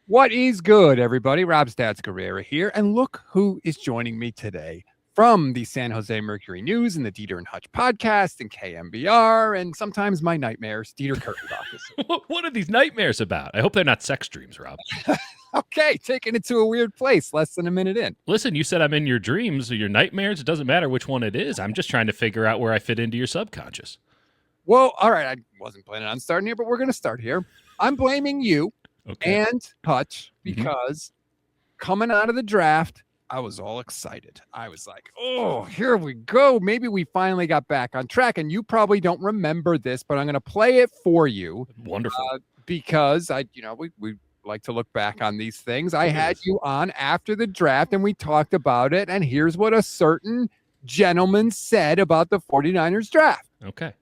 What is good, everybody? Rob Stats Guerrera here, and look who is joining me today from the San Jose Mercury News and the Dieter and Hutch podcast and KMBR, and sometimes my nightmares, Dieter Kurtenbach. What are these nightmares about? I hope they're not sex dreams, Rob. Okay, taking it to a weird place less than a minute in. Listen, you said I'm in your dreams or your nightmares. It doesn't matter which one it is. I'm just trying to figure out where I fit into your subconscious. Well, all right, I wasn't planning on starting here, but we're going to start here. I'm blaming you. Okay. And Hutch, because coming out of the draft, I was all excited. I was like, oh, here we go. Maybe we finally got back on track. And you probably don't remember this, but I'm going to play it for you. Wonderful. Because we like to look back on these things. I had you on after the draft and we talked about it. And here's what a certain gentleman said about the 49ers draft. Okay.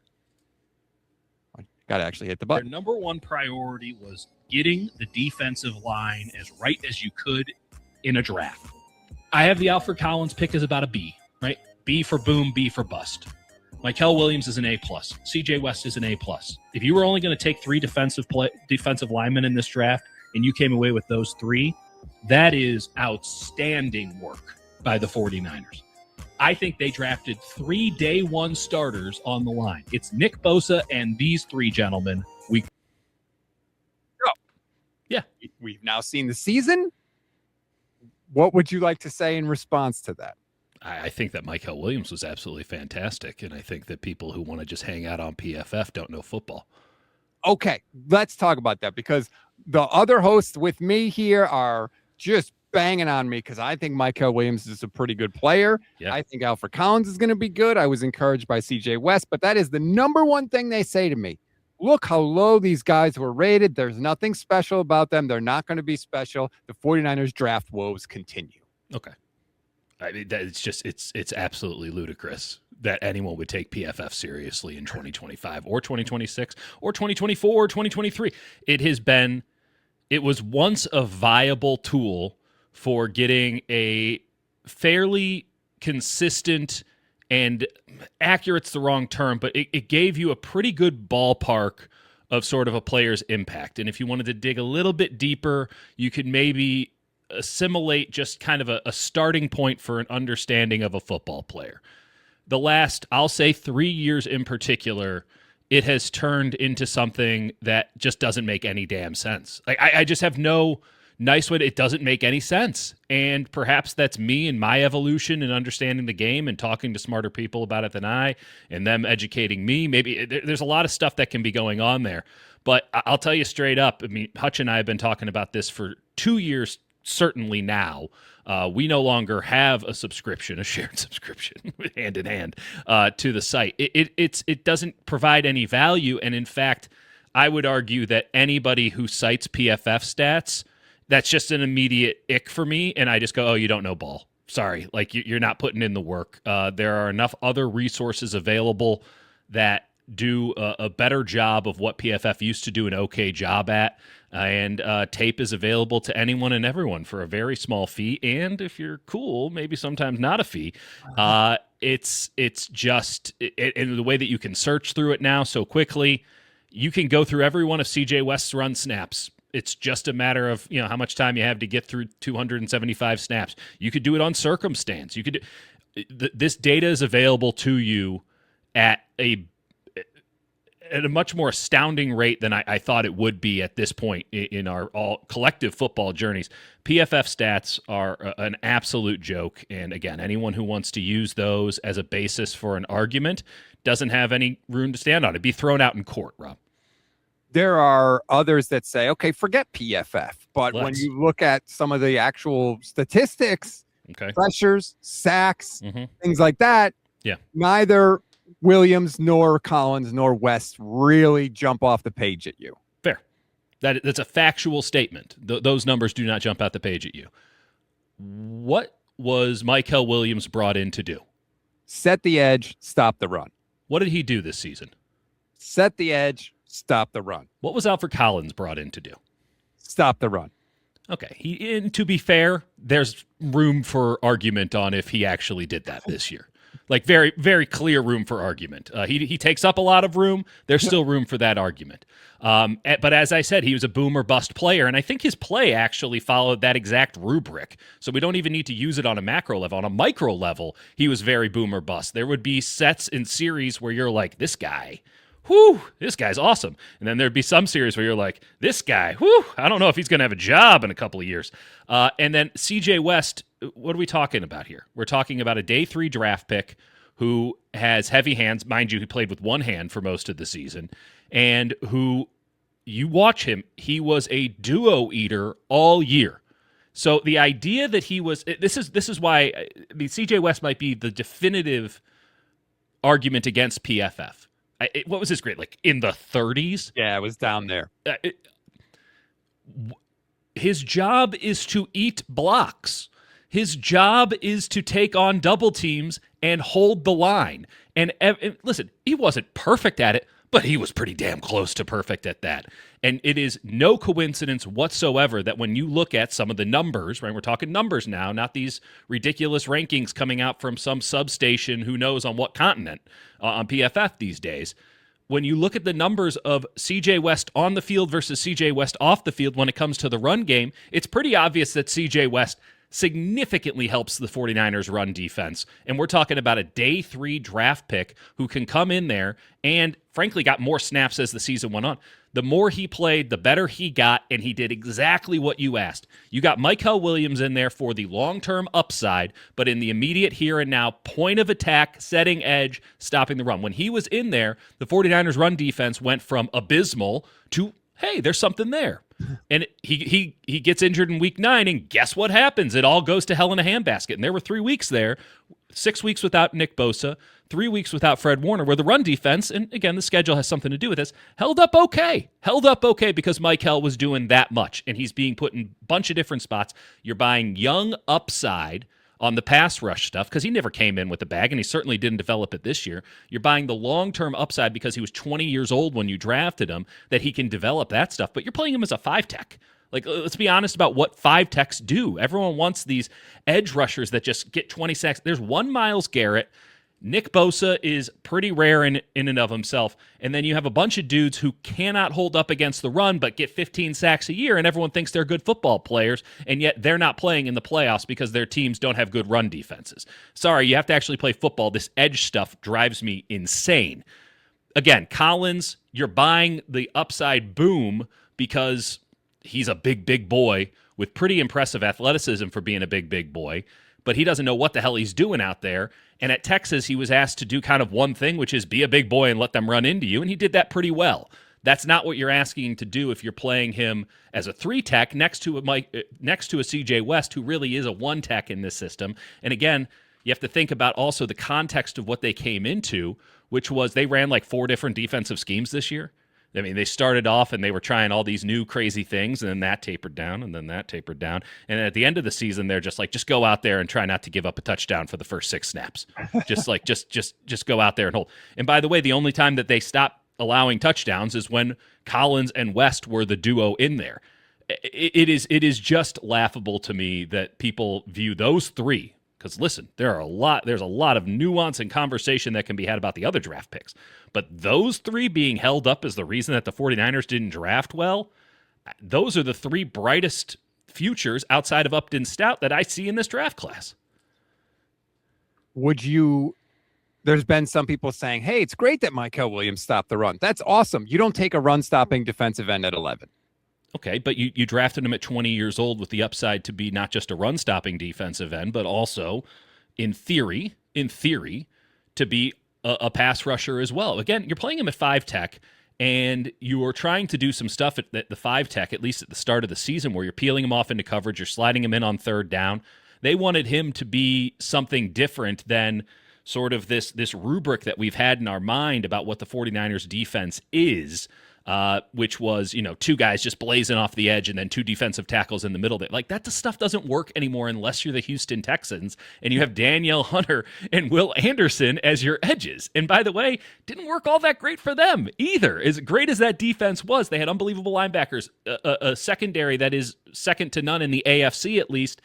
Got to actually hit the button. Their number one priority was getting the defensive line as right as you could in a draft. I have the Alfred Collins pick as about a B, right? B for boom, B for bust. Mykel Williams is an A+. CJ West is an A+. If you were only going to take three defensive linemen in this draft and you came away with those three, that is outstanding work by the 49ers. I think they drafted 3 day one starters on the line. It's Nick Bosa and these three gentlemen. We've now seen the season. What would you like to say in response to that? I think that Mykel Williams was absolutely fantastic, and I think that people who want to just hang out on PFF don't know football. Okay, let's talk about that, because the other hosts with me here are just banging on me because I think Mykel Williams is a pretty good player. Yeah. I think Alfred Collins is going to be good. I was encouraged by CJ West, but that is the number one thing they say to me. Look how low these guys were rated. There's nothing special about them. They're not going to be special. The 49ers draft woes continue. Okay. I mean, it's absolutely ludicrous that anyone would take PFF seriously in 2025 or 2026 or 2024 or 2023. It was once a viable tool for getting a fairly consistent and accurate's the wrong term, but it gave you a pretty good ballpark of sort of a player's impact. And if you wanted to dig a little bit deeper, you could maybe assimilate just kind of a starting point for an understanding of a football player. The last, I'll say 3 years in particular, it has turned into something that just doesn't make any damn sense. Like I just have no nice way. It doesn't make any sense. And perhaps that's me and my evolution and understanding the game and talking to smarter people about it than I, and them educating me. Maybe there's a lot of stuff that can be going on there. But I'll tell you straight up, I mean, Hutch and I have been talking about this for 2 years, certainly now. We no longer have a subscription, a shared subscription, hand in hand, to the site. It doesn't provide any value. And in fact, I would argue that anybody who cites PFF stats, that's just an immediate ick for me. And I just go, oh, you don't know ball. Sorry. Like you're not putting in the work. There are enough other resources available that do a better job of what PFF used to do an okay job at. And tape is available to anyone and everyone for a very small fee. And if you're cool, maybe sometimes not a fee. It's just in the way that you can search through it now so quickly. You can go through every one of CJ West's run snaps. It's just a matter of how much time you have to get through 275 snaps. You could do it on circumstance. You could. This data is available to you at a much more astounding rate than I thought it would be at this point in our all collective football journeys. PFF stats are an absolute joke. And again, anyone who wants to use those as a basis for an argument doesn't have any room to stand on. It'd be thrown out in court, Rob. There are others that say, okay, forget PFF. But when you look at some of the actual statistics, pressures, sacks, things like that, neither Williams nor Collins nor West really jump off the page at you. Fair. That's a factual statement. Those numbers do not jump out the page at you. What was Mykel Williams brought in to do? Set the edge, stop the run. What did he do this season? Set the edge, stop the run. What was Alfred Collins brought in to do? Stop the run. Okay. And to be fair, there's room for argument on if he actually did that this year. Like very, very clear room for argument. He takes up a lot of room. There's still room for that argument. But as I said, he was a boom or bust player, and I think his play actually followed that exact rubric. So we don't even need to use it on a macro level. On a micro level, he was very boom or bust. There would be sets in series where you're like, this guy, whew, this guy's awesome. And then there'd be some series where you're like, this guy, whew, I don't know if he's going to have a job in a couple of years. And then CJ West, what are we talking about here? We're talking about a day 3 draft pick who has heavy hands. Mind you, he played with one hand for most of the season. And who, you watch him, he was a duo eater all year. So the idea that he was, this is why CJ West might be the definitive argument against PFF. What was his grade? Like in the 30s? Yeah, it was down there. His job is to eat blocks. His job is to take on double teams and hold the line. And listen, he wasn't perfect at it, but he was pretty damn close to perfect at that. And it is no coincidence whatsoever that when you look at some of the numbers, right, we're talking numbers now, not these ridiculous rankings coming out from some substation who knows on what continent on PFF these days. When you look at the numbers of CJ West on the field versus CJ West off the field when it comes to the run game, it's pretty obvious that CJ West significantly helps the 49ers run defense. And we're talking about a day 3 draft pick who can come in there and frankly got more snaps as the season went on. The more he played, the better he got, and he did exactly what you asked. You got Mykel Williams in there for the long-term upside, but in the immediate here and now, point of attack, setting edge, stopping the run. When he was in there, the 49ers run defense went from abysmal to, hey, there's something there. And he gets injured in week 9, and guess what happens? It all goes to hell in a handbasket. And there were 3 weeks there, 6 weeks without Nick Bosa, 3 weeks without Fred Warner, where the run defense, and again, the schedule has something to do with this, held up okay because Mykel was doing that much, and he's being put in a bunch of different spots. You're buying young upside on the pass rush stuff because he never came in with the bag, and he certainly didn't develop it this year. You're buying the long-term upside because he was 20 years old when you drafted him, that he can develop that stuff, but you're playing him as a 5-tech. Like, let's be honest about what 5-techs do. Everyone wants these edge rushers that just get 20 sacks. There's one Myles Garrett. Nick Bosa is pretty rare in and of himself. And then you have a bunch of dudes who cannot hold up against the run but get 15 sacks a year, and everyone thinks they're good football players, and yet they're not playing in the playoffs because their teams don't have good run defenses. Sorry, you have to actually play football. This edge stuff drives me insane. Again, Collins, you're buying the upside boom because he's a big boy with pretty impressive athleticism for being a big boy, but he doesn't know what the hell he's doing out there. And at Texas, he was asked to do kind of one thing, which is be a big boy and let them run into you, and he did that pretty well. That's not what you're asking to do if you're playing him as a 3-tech next to a CJ West, who really is a 1-tech in this system. And again, you have to think about also the context of what they came into, which was they ran like 4 different defensive schemes this year. I mean, they started off and they were trying all these new crazy things, and then that tapered down, and then that tapered down. And at the end of the season, they're just like, just go out there and try not to give up a touchdown for the first 6 snaps. Just go out there and hold. And by the way, the only time that they stopped allowing touchdowns is when Collins and West were the duo in there. It is just laughable to me that people view those 3. Because listen, there's a lot of nuance and conversation that can be had about the other draft picks. But those 3 being held up as the reason that the 49ers didn't draft well, those are the 3 brightest futures outside of Upton Stout that I see in this draft class. There's been some people saying, hey, it's great that Mykel Williams stopped the run. That's awesome. You don't take a run-stopping defensive end at 11. Okay, but you drafted him at 20 years old with the upside to be not just a run-stopping defensive end, but also, in theory, to be a pass rusher as well. Again, you're playing him at 5-tech, and you're trying to do some stuff at the 5-tech, at least at the start of the season, where you're peeling him off into coverage, you're sliding him in on 3rd down. They wanted him to be something different than sort of this rubric that we've had in our mind about what the 49ers defense is. Which was, 2 guys just blazing off the edge and then 2 defensive tackles in the middle. Like, that stuff doesn't work anymore unless you're the Houston Texans and you have Danielle Hunter and Will Anderson as your edges. And by the way, didn't work all that great for them either. As great as that defense was, they had unbelievable linebackers, a secondary that is second to none in the AFC at least.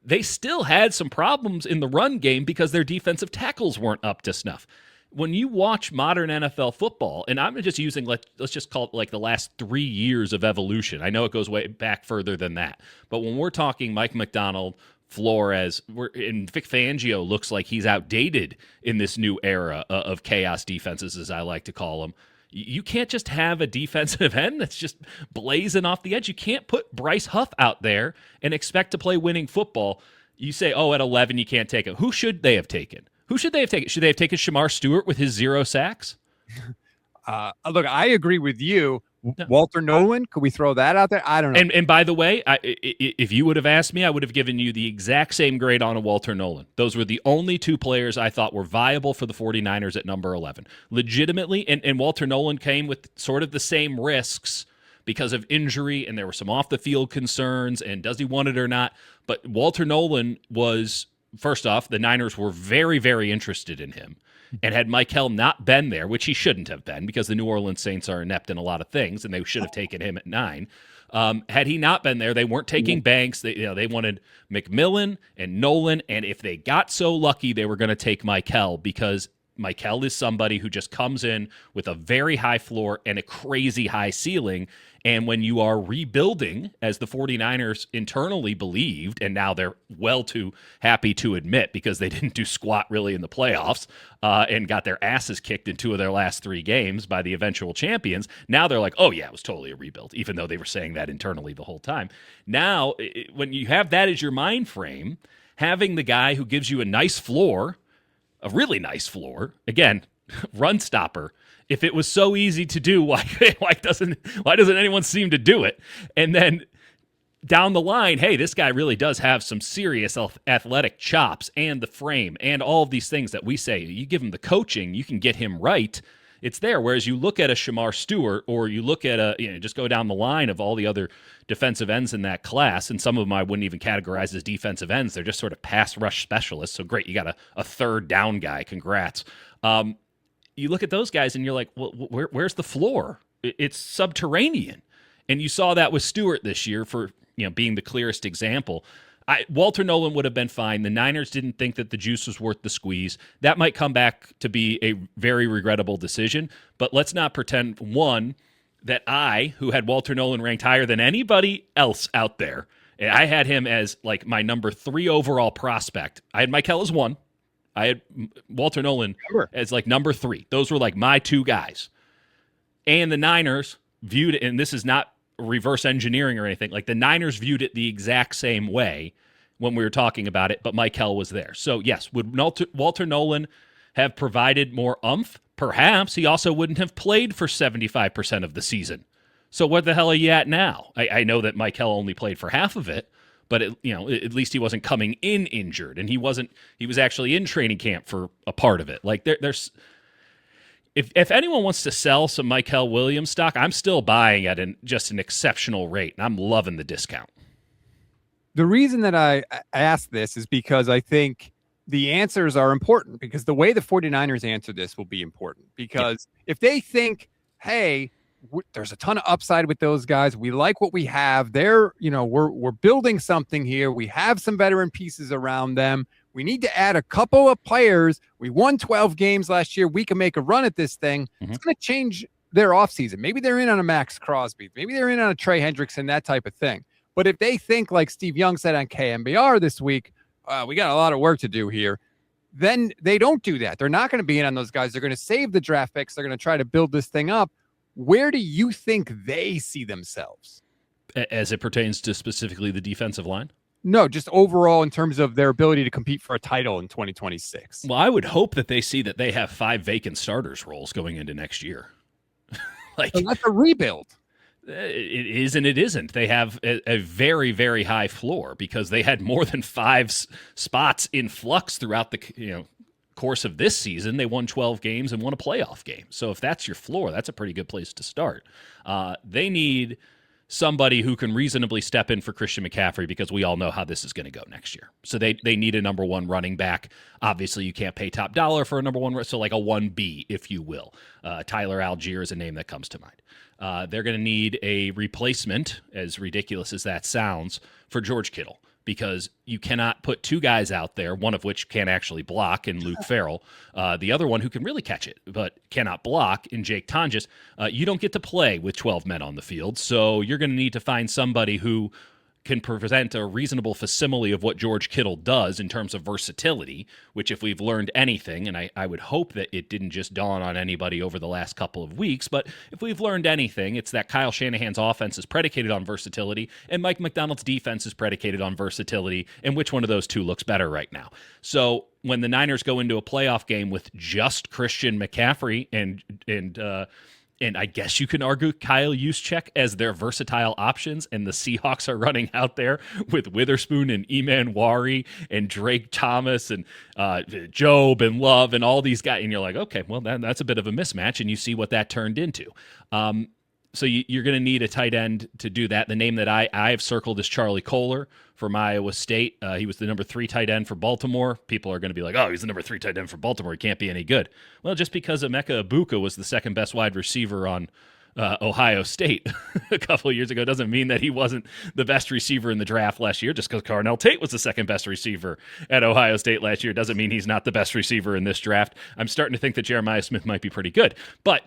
they still had some problems in the run game because their defensive tackles weren't up to snuff. When you watch modern NFL football, and I'm just using, let's just call it like the last 3 years of evolution. I know it goes way back further than that. But when we're talking Mike McDonald, Flores, and Vic Fangio looks like he's outdated in this new era of chaos defenses, as I like to call them. You can't just have a defensive end that's just blazing off the edge. You can't put Bryce Huff out there and expect to play winning football. You say, at 11, you can't take him. Who should they have taken? Should they have taken Shamar Stewart with his 0 sacks? Look, I agree with you. No. Walter Nolan, could we throw that out there? I don't know. And by the way, if you would have asked me, I would have given you the exact same grade on a Walter Nolan. Those were the only 2 players I thought were viable for the 49ers at number 11. Legitimately, and Walter Nolan came with sort of the same risks because of injury, and there were some off-the-field concerns, and does he want it or not? But Walter Nolan was... First off, the Niners were very, very interested in him. And had Mykel not been there, which he shouldn't have been because the New Orleans Saints are inept in a lot of things, and they should have taken him at 9. Had he not been there, they weren't taking Banks. They wanted McMillan and Nolan, and if they got so lucky, they were going to take Mykel because Mykel is somebody who just comes in with a very high floor and a crazy high ceiling. And when you are rebuilding, as the 49ers internally believed, and now they're well too happy to admit because they didn't do squat really in the playoffs and got their asses kicked in 2 of their last 3 games by the eventual champions, now they're like, oh, yeah, it was totally a rebuild, even though they were saying that internally the whole time. Now, when you have that as your mind frame, having the guy who gives you a nice floor, a really nice floor, again, run stopper. If it was so easy to do, why doesn't anyone seem to do it? And then down the line, hey, this guy really does have some serious athletic chops and the frame and all of these things that we say. You give him the coaching, you can get him right. It's there. Whereas you look at a Shamar Stewart or you look at just go down the line of all the other defensive ends in that class, and some of them I wouldn't even categorize as defensive ends. They're just sort of pass rush specialists. So great, you got a third down guy. Congrats. You look at those guys and you're like, well, where's the floor? It's subterranean. And you saw that with Stewart this year for being the clearest example. Walter Nolan would have been fine. The Niners didn't think that the juice was worth the squeeze. That might come back to be a very regrettable decision. But let's not pretend, one, that I, who had Walter Nolan ranked higher than anybody else out there, and I had him as like my number 3 overall prospect. I had Mykel as 1. I had Walter Nolan as like number 3. Those were like my 2 guys. And the Niners viewed it, and this is not reverse engineering or anything, like the Niners viewed it the exact same way when we were talking about it, but Mykel was there. So yes, would Walter Nolan have provided more oomph? Perhaps. He also wouldn't have played for 75% of the season. So what the hell are you at now? I know that Mykel only played for half of it, but at least he wasn't coming in injured, and he was actually in training camp for a part of it. Like there's if anyone wants to sell some Mykel Williams stock, I'm still buying at just an exceptional rate, and I'm loving the discount. The reason that I asked this is because I think the answers are important, because the way the 49ers answer this will be important, because if they think, hey, there's a ton of upside with those guys, we like what we have, we're building something here, we have some veteran pieces around them, we need to add a couple of players, we won 12 games last year, we can make a run at this thing. It's going to change their offseason. Maybe they're in on a Max Crosby, maybe they're in on a Trey Hendrickson, that type of thing. But if they think, like Steve Young said on KMBR this week, we got a lot of work to do here, then they don't do that. They're not going to be in on those guys. They're going to save the draft picks. They're going to try to build this thing up. Where do you think they see themselves? As it pertains to specifically the defensive line? No, just overall in terms of their ability to compete for a title in 2026. Well, I would hope that they see that they have 5 vacant starters roles going into next year. So that's a rebuild. It is and it isn't. They have a very, very high floor because they had more than 5 spots in flux throughout the course of this season. They won 12 games and won a playoff game. So if that's your floor, that's a pretty good place to start. They need somebody who can reasonably step in for Christian McCaffrey, because we all know how this is going to go next year. So they need a number 1 running back. Obviously, you can't pay top dollar for a number 1, so like a 1B, if you will. Tyler Algier is a name that comes to mind. They're going to need a replacement, as ridiculous as that sounds, for George Kittle. because you cannot put two guys out there, one of which can actually block in Luke Farrell, the other one who can really catch it but cannot block in Jake Tonjes. You don't get to play with 12 men on the field, so you're going to need to find somebody who can present a reasonable facsimile of what George Kittle does in terms of versatility, which if we've learned anything, and I would hope that it didn't just dawn on anybody over the last couple of weeks, but if we've learned anything, it's that Kyle Shanahan's offense is predicated on versatility, and Mike McDonald's defense is predicated on versatility, and which one of those two looks better right now? So when the Niners go into a playoff game with just Christian McCaffrey and I guess you can argue Kyle Juszczyk as their versatile options, and the Seahawks are running out there with Witherspoon and Eman Wari and Drake Thomas and Job and Love and all these guys. And you're like, okay, well, that's a bit of a mismatch, and you see what that turned into. So you're going to need a tight end to do that. The name that I have circled is Charlie Kolar from Iowa State. He was the number 3 tight end for Baltimore. People are going to be like, oh, he's the number 3 tight end for Baltimore. He can't be any good. Well, just because Emeka Egbuka was the second best wide receiver on Ohio State a couple of years ago doesn't mean that he wasn't the best receiver in the draft last year. Just because Carnell Tate was the second best receiver at Ohio State last year doesn't mean he's not the best receiver in this draft. I'm starting to think that Jeremiah Smith might be pretty good. But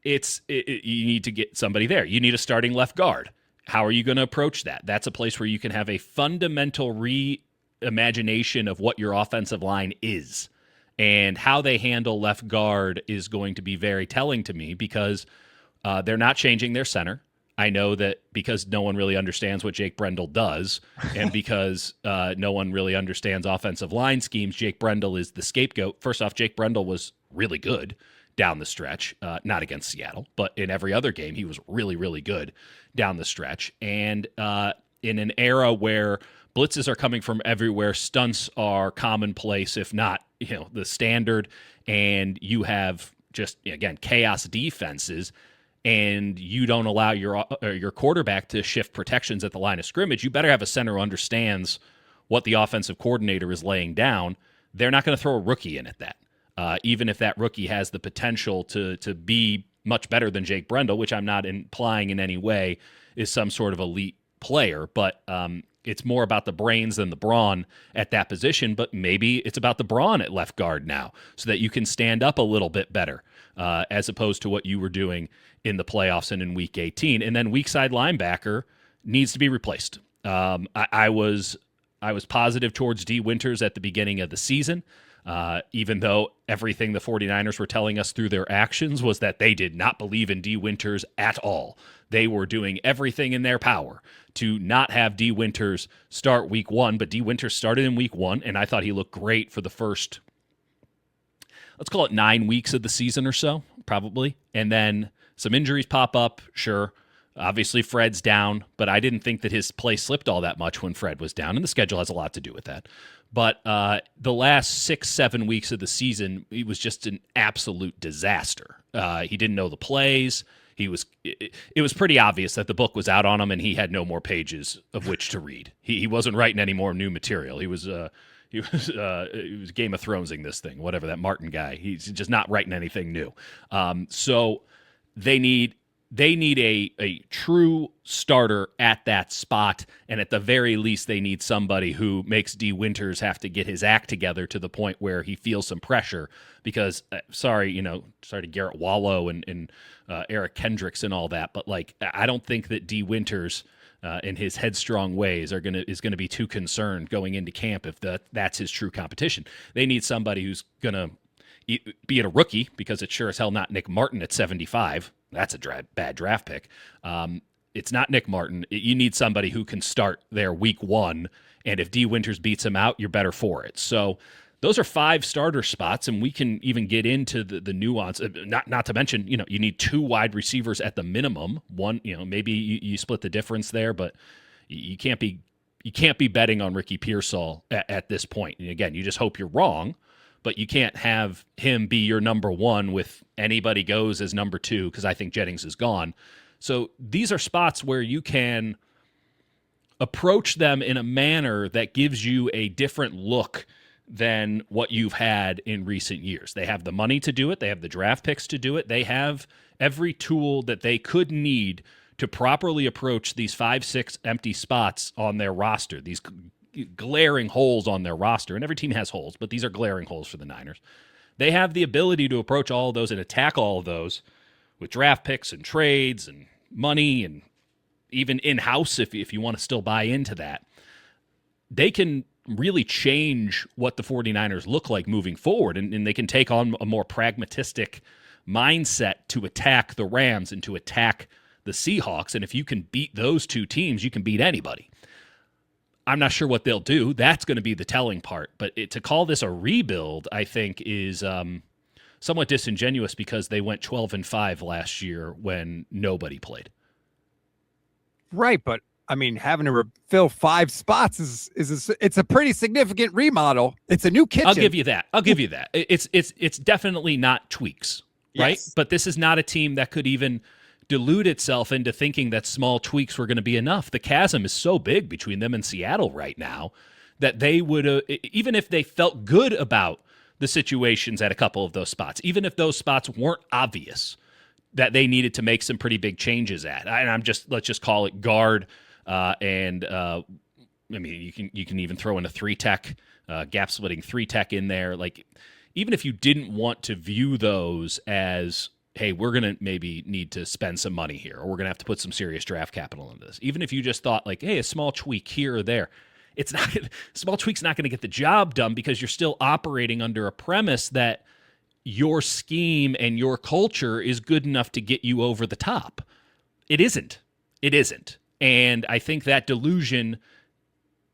you need to get somebody there. You need a starting left guard. How are you going to approach that? That's a place where you can have a fundamental reimagination of what your offensive line is. And how they handle left guard is going to be very telling to me because they're not changing their center. I know that because no one really understands what Jake Brendel does, and because no one really understands offensive line schemes, Jake Brendel is the scapegoat. First off, Jake Brendel was really good down the stretch, not against Seattle, but in every other game, he was really, really good down the stretch. And in an era where blitzes are coming from everywhere, stunts are commonplace, if not, the standard, and you have just, again, chaos defenses, and you don't allow your quarterback to shift protections at the line of scrimmage, you better have a center who understands what the offensive coordinator is laying down. They're not going to throw a rookie in at that. Even if that rookie has the potential to be much better than Jake Brendel, which I'm not implying in any way is some sort of elite player, but it's more about the brains than the brawn at that position, but maybe it's about the brawn at left guard now so that you can stand up a little bit better as opposed to what you were doing in the playoffs and in Week 18. And then weak side linebacker needs to be replaced. I was positive towards D. Winters at the beginning of the season. Even though everything the 49ers were telling us through their actions was that they did not believe in D. Winters at all. They were doing everything in their power to not have D. Winters start Week 1, but D. Winters started in Week 1, and I thought he looked great for the first, let's call it 9 weeks of the season or so, probably. And then some injuries pop up, sure. Obviously, Fred's down, but I didn't think that his play slipped all that much when Fred was down, and the schedule has a lot to do with that. But the last 6-7 weeks of the season, he was just an absolute disaster. He didn't know the plays. It was pretty obvious that the book was out on him, and he had no more pages of which to read. He wasn't writing any more new material. He was Game of Thronesing this thing, whatever, that Martin guy. He's just not writing anything new. So they need a true starter at that spot, and at the very least, they need somebody who makes D. Winters have to get his act together to the point where he feels some pressure. Because, sorry to Garrett Wallow and Eric Kendricks and all that, but I don't think that D. Winters in his headstrong ways is gonna be too concerned going into camp if that's his true competition. They need somebody who's gonna be it a rookie, because it's sure as hell not Nick Martin at 75. That's a bad draft pick. It's not Nick Martin. You need somebody who can start there Week 1, and if D. Winters beats him out, you're better for it. So those are 5 starter spots, and we can even get into the nuance. Not to mention, you need 2 wide receivers at the minimum. One, maybe you split the difference there, but you can't be betting on Ricky Pearsall at this point. And again, you just hope you're wrong. But you can't have him be your number 1 with anybody goes as number 2, because I think Jennings is gone. So these are spots where you can approach them in a manner that gives you a different look than what you've had in recent years. They have the money to do it. They have the draft picks to do it. They have every tool that they could need to properly approach these 5-6 empty spots on their roster, these glaring holes on their roster, and every team has holes, but these are glaring holes for the Niners. They have the ability to approach all of those and attack all of those with draft picks and trades and money and even in-house if you want to still buy into that. They can really change what the 49ers look like moving forward, and they can take on a more pragmatistic mindset to attack the Rams and to attack the Seahawks. And if you can beat those two teams, you can beat anybody. I'm not sure what they'll do. That's going to be the telling part. But to call this a rebuild, I think, is somewhat disingenuous because they went 12-5 last year when nobody played. Right, but I mean, having to fill 5 spots it's a pretty significant remodel. It's a new kitchen. I'll give you that. It's definitely not tweaks, right? Yes. But this is not a team that could even delude itself into thinking that small tweaks were going to be enough. The chasm is so big between them and Seattle right now that they would, even if they felt good about the situations at a couple of those spots, even if those spots weren't obvious that they needed to make some pretty big changes at. And let's just call it guard. I mean, you can even throw in a 3-tech, gap splitting 3-tech in there. Like, even if you didn't want to view those as, hey, we're going to maybe need to spend some money here, or we're going to have to put some serious draft capital into this. Even if you just thought like, hey, a small tweak here or there, small tweak's not going to get the job done because you're still operating under a premise that your scheme and your culture is good enough to get you over the top. It isn't. And I think that delusion,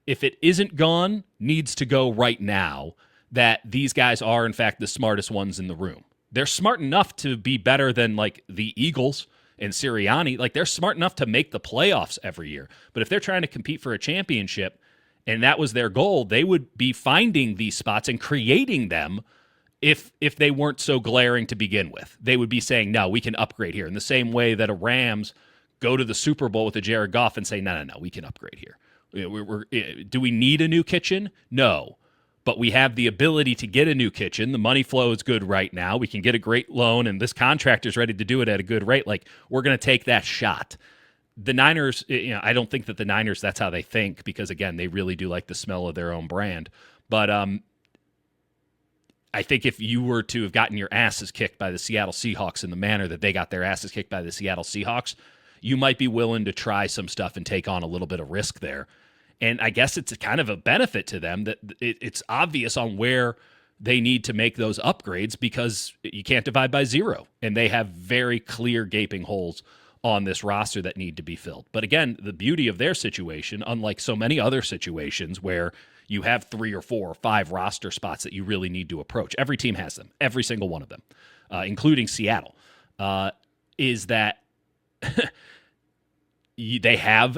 if it isn't gone, needs to go right now, that these guys are, in fact, the smartest ones in the room. They're smart enough to be better than, like, the Eagles and Sirianni. Like, they're smart enough to make the playoffs every year. But if they're trying to compete for a championship and that was their goal, they would be finding these spots and creating them if they weren't so glaring to begin with. They would be saying, no, we can upgrade here. In the same way that a Rams go to the Super Bowl with a Jared Goff and say, no, we can upgrade here. Do we need a new kitchen? No. But we have the ability to get a new kitchen. The money flow is good right now. We can get a great loan, and this contractor's ready to do it at a good rate. Like, we're going to take that shot. The Niners, I don't think that the Niners, that's how they think, because, again, they really do like the smell of their own brand. But I think if you were to have gotten your asses kicked by the Seattle Seahawks in the manner that they got their asses kicked by the Seattle Seahawks, you might be willing to try some stuff and take on a little bit of risk there. And I guess it's kind of a benefit to them that it's obvious on where they need to make those upgrades because you can't divide by 0. And they have very clear gaping holes on this roster that need to be filled. But again, the beauty of their situation, unlike so many other situations where you have 3 or 4 or 5 roster spots that you really need to approach, every team has them, every single one of them, including Seattle, is that they have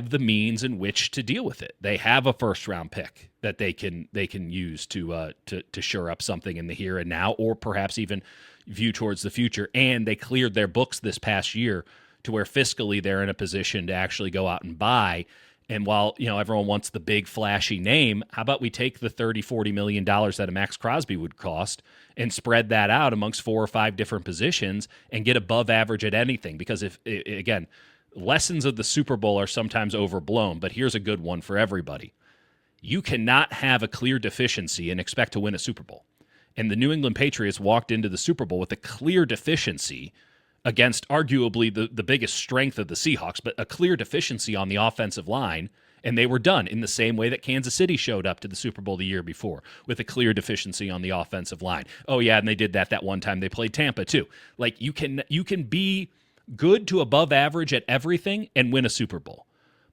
the means in which to deal with it. They have a first-round pick that they can use to shore up something in the here and now, or perhaps even view towards the future. And they cleared their books this past year to where fiscally they're in a position to actually go out and buy. And while everyone wants the big flashy name, how about we take the $30-40 million that a Max Crosby would cost and spread that out amongst 4 or 5 different positions and get above average at anything? Because again, lessons of the Super Bowl are sometimes overblown, but here's a good one for everybody. You cannot have a clear deficiency and expect to win a Super Bowl. And the New England Patriots walked into the Super Bowl with a clear deficiency against arguably the biggest strength of the Seahawks, but a clear deficiency on the offensive line, and they were done in the same way that Kansas City showed up to the Super Bowl the year before, with a clear deficiency on the offensive line. Oh, yeah, and they did that one time they played Tampa, too. Like, you can be good to above average at everything and win a Super Bowl,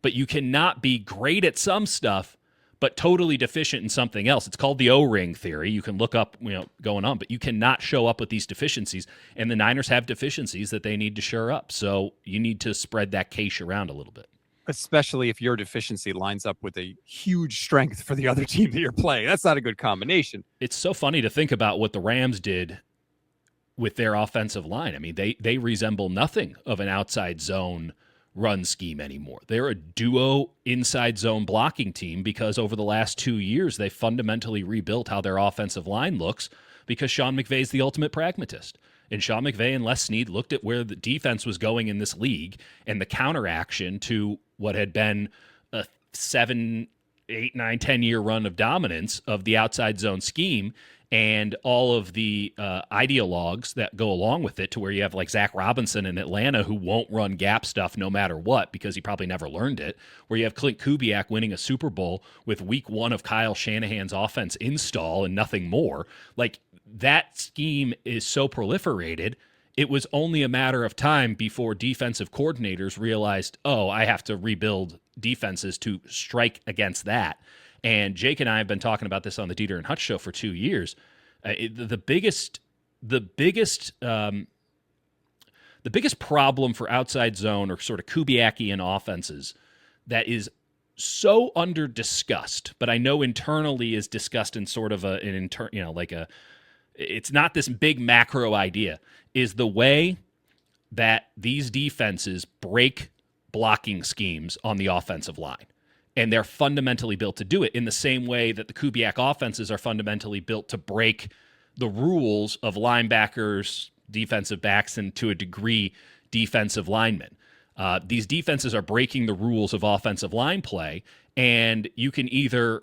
but you cannot be great at some stuff but totally deficient in something else. It's called the O-ring theory. You can look up, going on, but you cannot show up with these deficiencies, and the Niners have deficiencies that they need to shore up. So you need to spread that cache around a little bit. Especially if your deficiency lines up with a huge strength for the other team that you're playing. That's not a good combination. It's so funny to think about what the Rams did with their offensive line. I mean, they resemble nothing of an outside zone run scheme anymore. They're a duo inside zone blocking team because over the last 2 years, they fundamentally rebuilt how their offensive line looks because Sean McVay is the ultimate pragmatist. And Sean McVay and Les Snead looked at where the defense was going in this league and the counteraction to what had been a 7-8 8, 9, 10-year run of dominance of the outside zone scheme and all of the ideologues that go along with it, to where you have like Zach Robinson in Atlanta who won't run gap stuff no matter what because he probably never learned it, where you have Clint Kubiak winning a Super Bowl with week 1 of Kyle Shanahan's offense install and nothing more. Like, that scheme is so proliferated, it was only a matter of time before defensive coordinators realized, oh, I have to rebuild defenses to strike against that. And Jake and I have been talking about this on the Dieter and Hutch show for 2 years. The biggest problem for outside zone or sort of Kubiakian offenses that is so under discussed, but I know internally is discussed in sort of it's not this big macro idea, is the way that these defenses break blocking schemes on the offensive line. And they're fundamentally built to do it in the same way that the Kubiak offenses are fundamentally built to break the rules of linebackers, defensive backs, and to a degree, defensive linemen. These defenses are breaking the rules of offensive line play, and you can either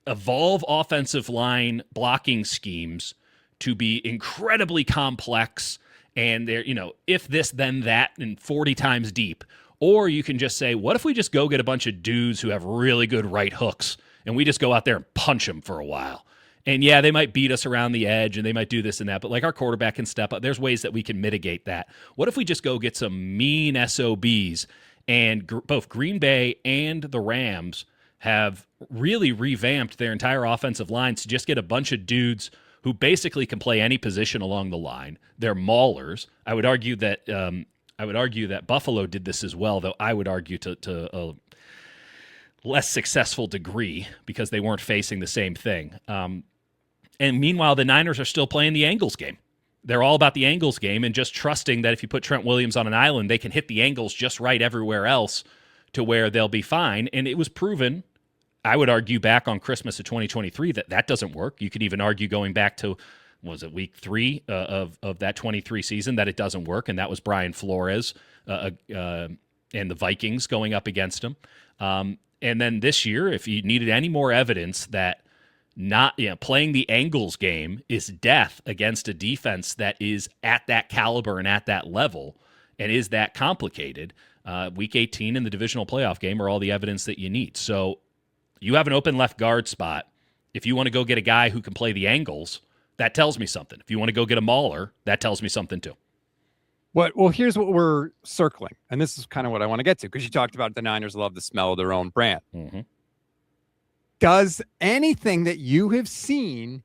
evolve offensive line blocking schemes to be incredibly complex and they're, if this, then that, and 40 times deep. Or you can just say, what if we just go get a bunch of dudes who have really good right hooks and we just go out there and punch them for a while? And yeah, they might beat us around the edge and they might do this and that, but like our quarterback can step up. There's ways that we can mitigate that. What if we just go get some mean SOBs? And both Green Bay and the Rams have really revamped their entire offensive lines to just get a bunch of dudes who basically can play any position along the line. They're maulers. I would argue that Buffalo did this as well, though I would argue to a less successful degree because they weren't facing the same thing. And meanwhile, the Niners are still playing the angles game. They're all about the angles game and just trusting that if you put Trent Williams on an island, they can hit the angles just right everywhere else to where they'll be fine. And it was proven, I would argue, back on Christmas of 2023 that doesn't work. You could even argue going back to, week 3 of that 23 season, that it doesn't work, and that was Brian Flores and the Vikings going up against him. And then this year, if you needed any more evidence that playing the angles game is death against a defense that is at that caliber and at that level and is that complicated, Week 18 in the divisional playoff game are all the evidence that you need. So you have an open left guard spot. If you want to go get a guy who can play the angles, that tells me something. If you want to go get a mauler, that tells me something too. Well, here's what we're circling, and this is kind of what I want to get to, because you talked about the Niners love the smell of their own brand. Mm-hmm. Does anything that you have seen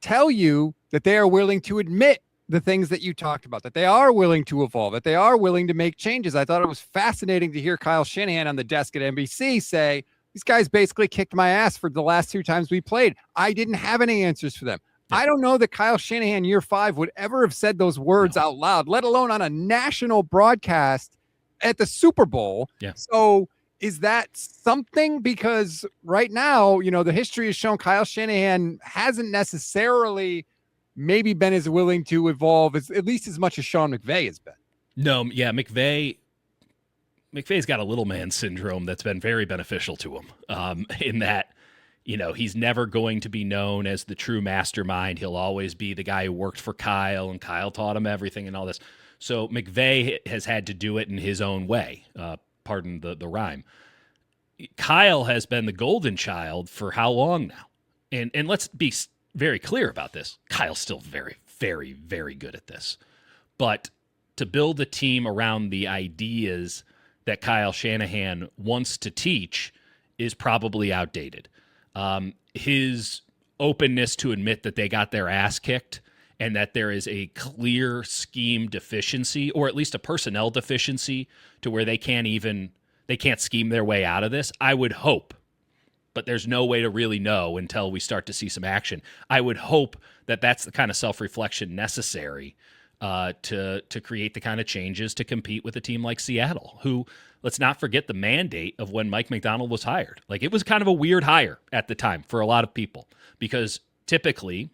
tell you that they are willing to admit the things that you talked about, that they are willing to evolve, that they are willing to make changes? I thought it was fascinating to hear Kyle Shanahan on the desk at NBC say, these guys basically kicked my ass for the last 2 times we played. I didn't have any answers for them. I don't know that Kyle Shanahan, year 5, would ever have said those words out loud, let alone on a national broadcast at the Super Bowl. Yeah. So is that something? Because right now, the history has shown Kyle Shanahan hasn't necessarily maybe been as willing to evolve at least as much as Sean McVay has been. No, yeah, McVay's got a little man syndrome that's been very beneficial to him in that, he's never going to be known as the true mastermind. He'll always be the guy who worked for Kyle, and Kyle taught him everything and all this. So McVay has had to do it in his own way. Pardon the rhyme. Kyle has been the golden child for how long now? And let's be very clear about this. Kyle's still very, very, very good at this. But to build a team around the ideas that Kyle Shanahan wants to teach is probably outdated. His openness to admit that they got their ass kicked and that there is a clear scheme deficiency, or at least a personnel deficiency, to where they can't scheme their way out of this, I would hope, but there's no way to really know until we start to see some action. I would hope that that's the kind of self-reflection necessary to create the kind of changes to compete with a team like Seattle, who, let's not forget the mandate of when Mike Macdonald was hired. Like, it was kind of a weird hire at the time for a lot of people, because typically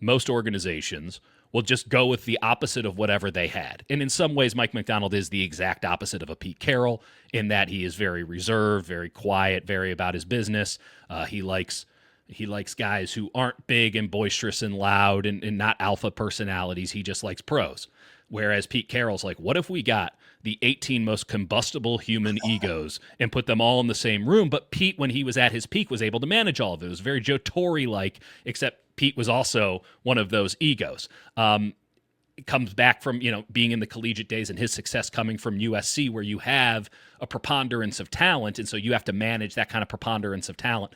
most organizations will just go with the opposite of whatever they had. And in some ways, Mike Macdonald is the exact opposite of a Pete Carroll in that he is very reserved, very quiet, very about his business. He likes guys who aren't big and boisterous and loud and not alpha personalities. He just likes pros. Whereas Pete Carroll's like, what if we got the 18 most combustible human egos and put them all in the same room? But Pete, when he was at his peak, was able to manage all of it. It was very Joe Torre-like, except Pete was also one of those egos. It comes back from, being in the collegiate days and his success coming from USC, where you have a preponderance of talent, and so you have to manage that kind of preponderance of talent.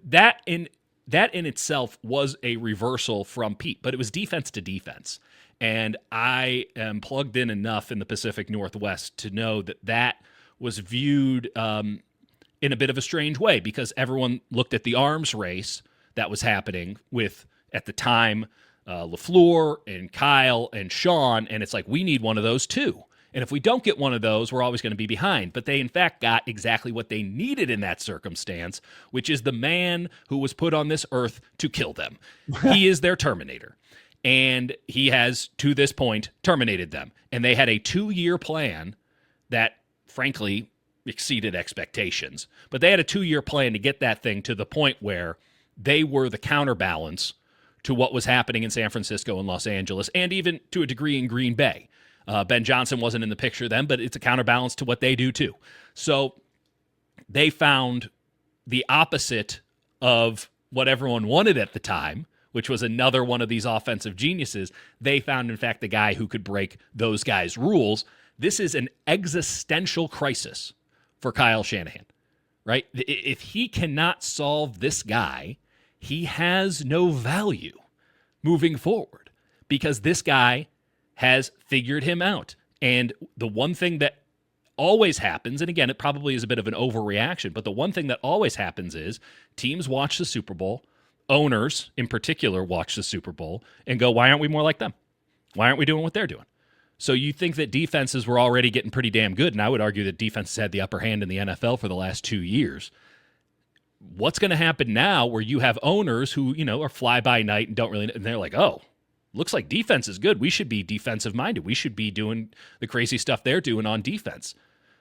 That in itself was a reversal from Pete, but it was defense to defense. And I am plugged in enough in the Pacific Northwest to know that was viewed in a bit of a strange way, because everyone looked at the arms race that was happening with, at the time, LaFleur and Kyle and Sean, and it's like, we need one of those too. And if we don't get one of those, we're always going to be behind. But they, in fact, got exactly what they needed in that circumstance, which is the man who was put on this earth to kill them. He is their Terminator. And he has, to this point, terminated them. And they had a 2-year plan that, frankly, exceeded expectations. But they had a 2-year plan to get that thing to the point where they were the counterbalance to what was happening in San Francisco and Los Angeles, and even to a degree in Green Bay. Ben Johnson wasn't in the picture then, but it's a counterbalance to what they do too. So they found the opposite of what everyone wanted at the time, which was another one of these offensive geniuses. They found, in fact, the guy who could break those guys' rules. This is an existential crisis for Kyle Shanahan, right? If he cannot solve this guy, he has no value moving forward, because this guy has figured him out. And the one thing that always happens, and again, it probably is a bit of an overreaction, but the one thing that always happens is teams watch the Super Bowl, owners in particular watch the Super Bowl and go, why aren't we more like them? Why aren't we doing what they're doing? So you think that defenses were already getting pretty damn good, and I would argue that defenses had the upper hand in the NFL for the last 2 years. What's going to happen now where you have owners who, are fly-by-night and don't really, and they're like, oh, looks like defense is good. We should be defensive-minded. We should be doing the crazy stuff they're doing on defense.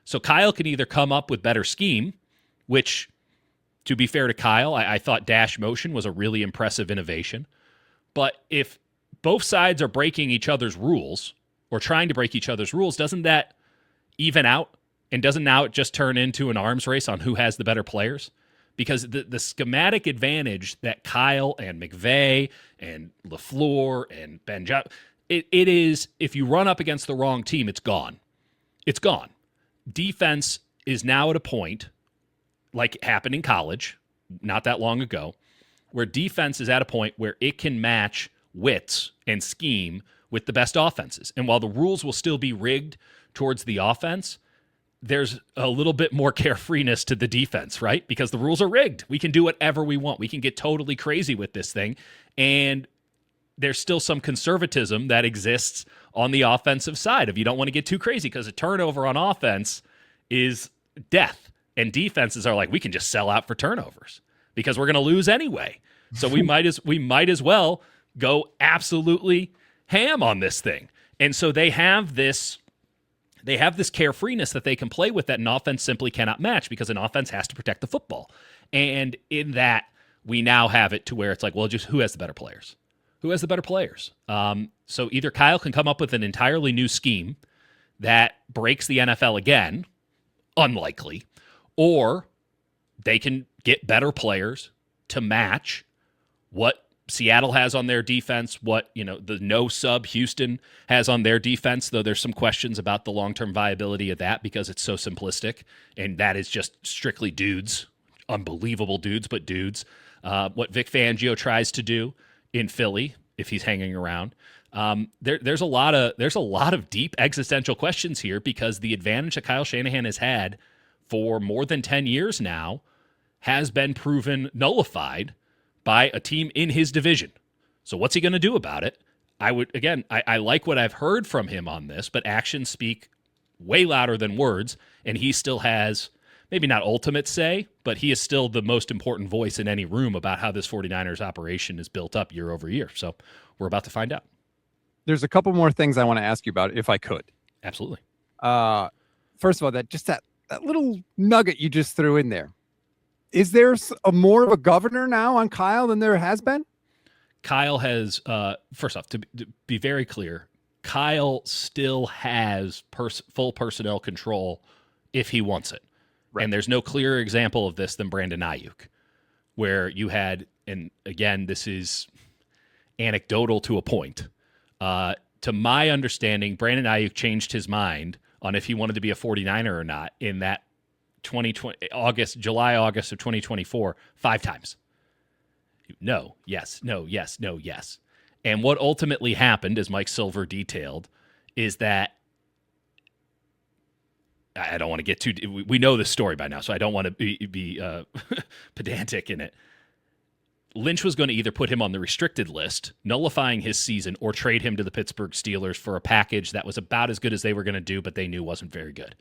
So Kyle can either come up with better scheme, which, to be fair to Kyle, I thought dash motion was a really impressive innovation. But if both sides are breaking each other's rules or trying to break each other's rules, doesn't that even out? And doesn't now it just turn into an arms race on who has the better players? Because the schematic advantage that Kyle and McVay and LaFleur and Ben Johnson, it is, if you run up against the wrong team, it's gone. It's gone. Defense is now at a point, like happened in college not that long ago, where defense is at a point where it can match wits and scheme with the best offenses. And while the rules will still be rigged towards the offense, there's a little bit more carefreeness to the defense, right? Because the rules are rigged. We can do whatever we want. We can get totally crazy with this thing. And there's still some conservatism that exists on the offensive side if you don't want to get too crazy, because a turnover on offense is death. And defenses are like, we can just sell out for turnovers because we're going to lose anyway. So we might as well go absolutely ham on this thing. And so they have this carefreeness that they can play with that an offense simply cannot match, because an offense has to protect the football. And in that, we now have it to where it's like, well, just who has the better players? Who has the better players? So either Kyle can come up with an entirely new scheme that breaks the NFL again, unlikely, or they can get better players to match what Seattle has on their defense, what the no-sub Houston has on their defense, though there's some questions about the long-term viability of that because it's so simplistic, and that is just strictly dudes, unbelievable dudes, but dudes. What Vic Fangio tries to do in Philly, if he's hanging around, there's a lot of deep existential questions here, because the advantage that Kyle Shanahan has had for more than 10 years now has been proven nullified by a team in his division. So what's he going to do about it? I like what I've heard from him on this, but actions speak way louder than words, and he still has maybe not ultimate say, but he is still the most important voice in any room about how this 49ers operation is built up year over year. So we're about to find out. There's a couple more things I want to ask you about, if I could. Absolutely. First of all, that little nugget you just threw in there. Is there more of a governor now on Kyle than there has been? Kyle has, first off, to be very clear, Kyle still has full personnel control if he wants it. Right. And there's no clearer example of this than Brandon Ayuk, where you had, and again, this is anecdotal to a point. To my understanding, Brandon Ayuk changed his mind on if he wanted to be a 49er or not in that July, August of 2024, 5 times. No, yes, no, yes, no, yes. And what ultimately happened, as Mike Silver detailed, is that I don't want to get too. We know this story by now, so I don't want to be pedantic in it. Lynch was going to either put him on the restricted list, nullifying his season, or trade him to the Pittsburgh Steelers for a package that was about as good as they were going to do, but they knew wasn't very good.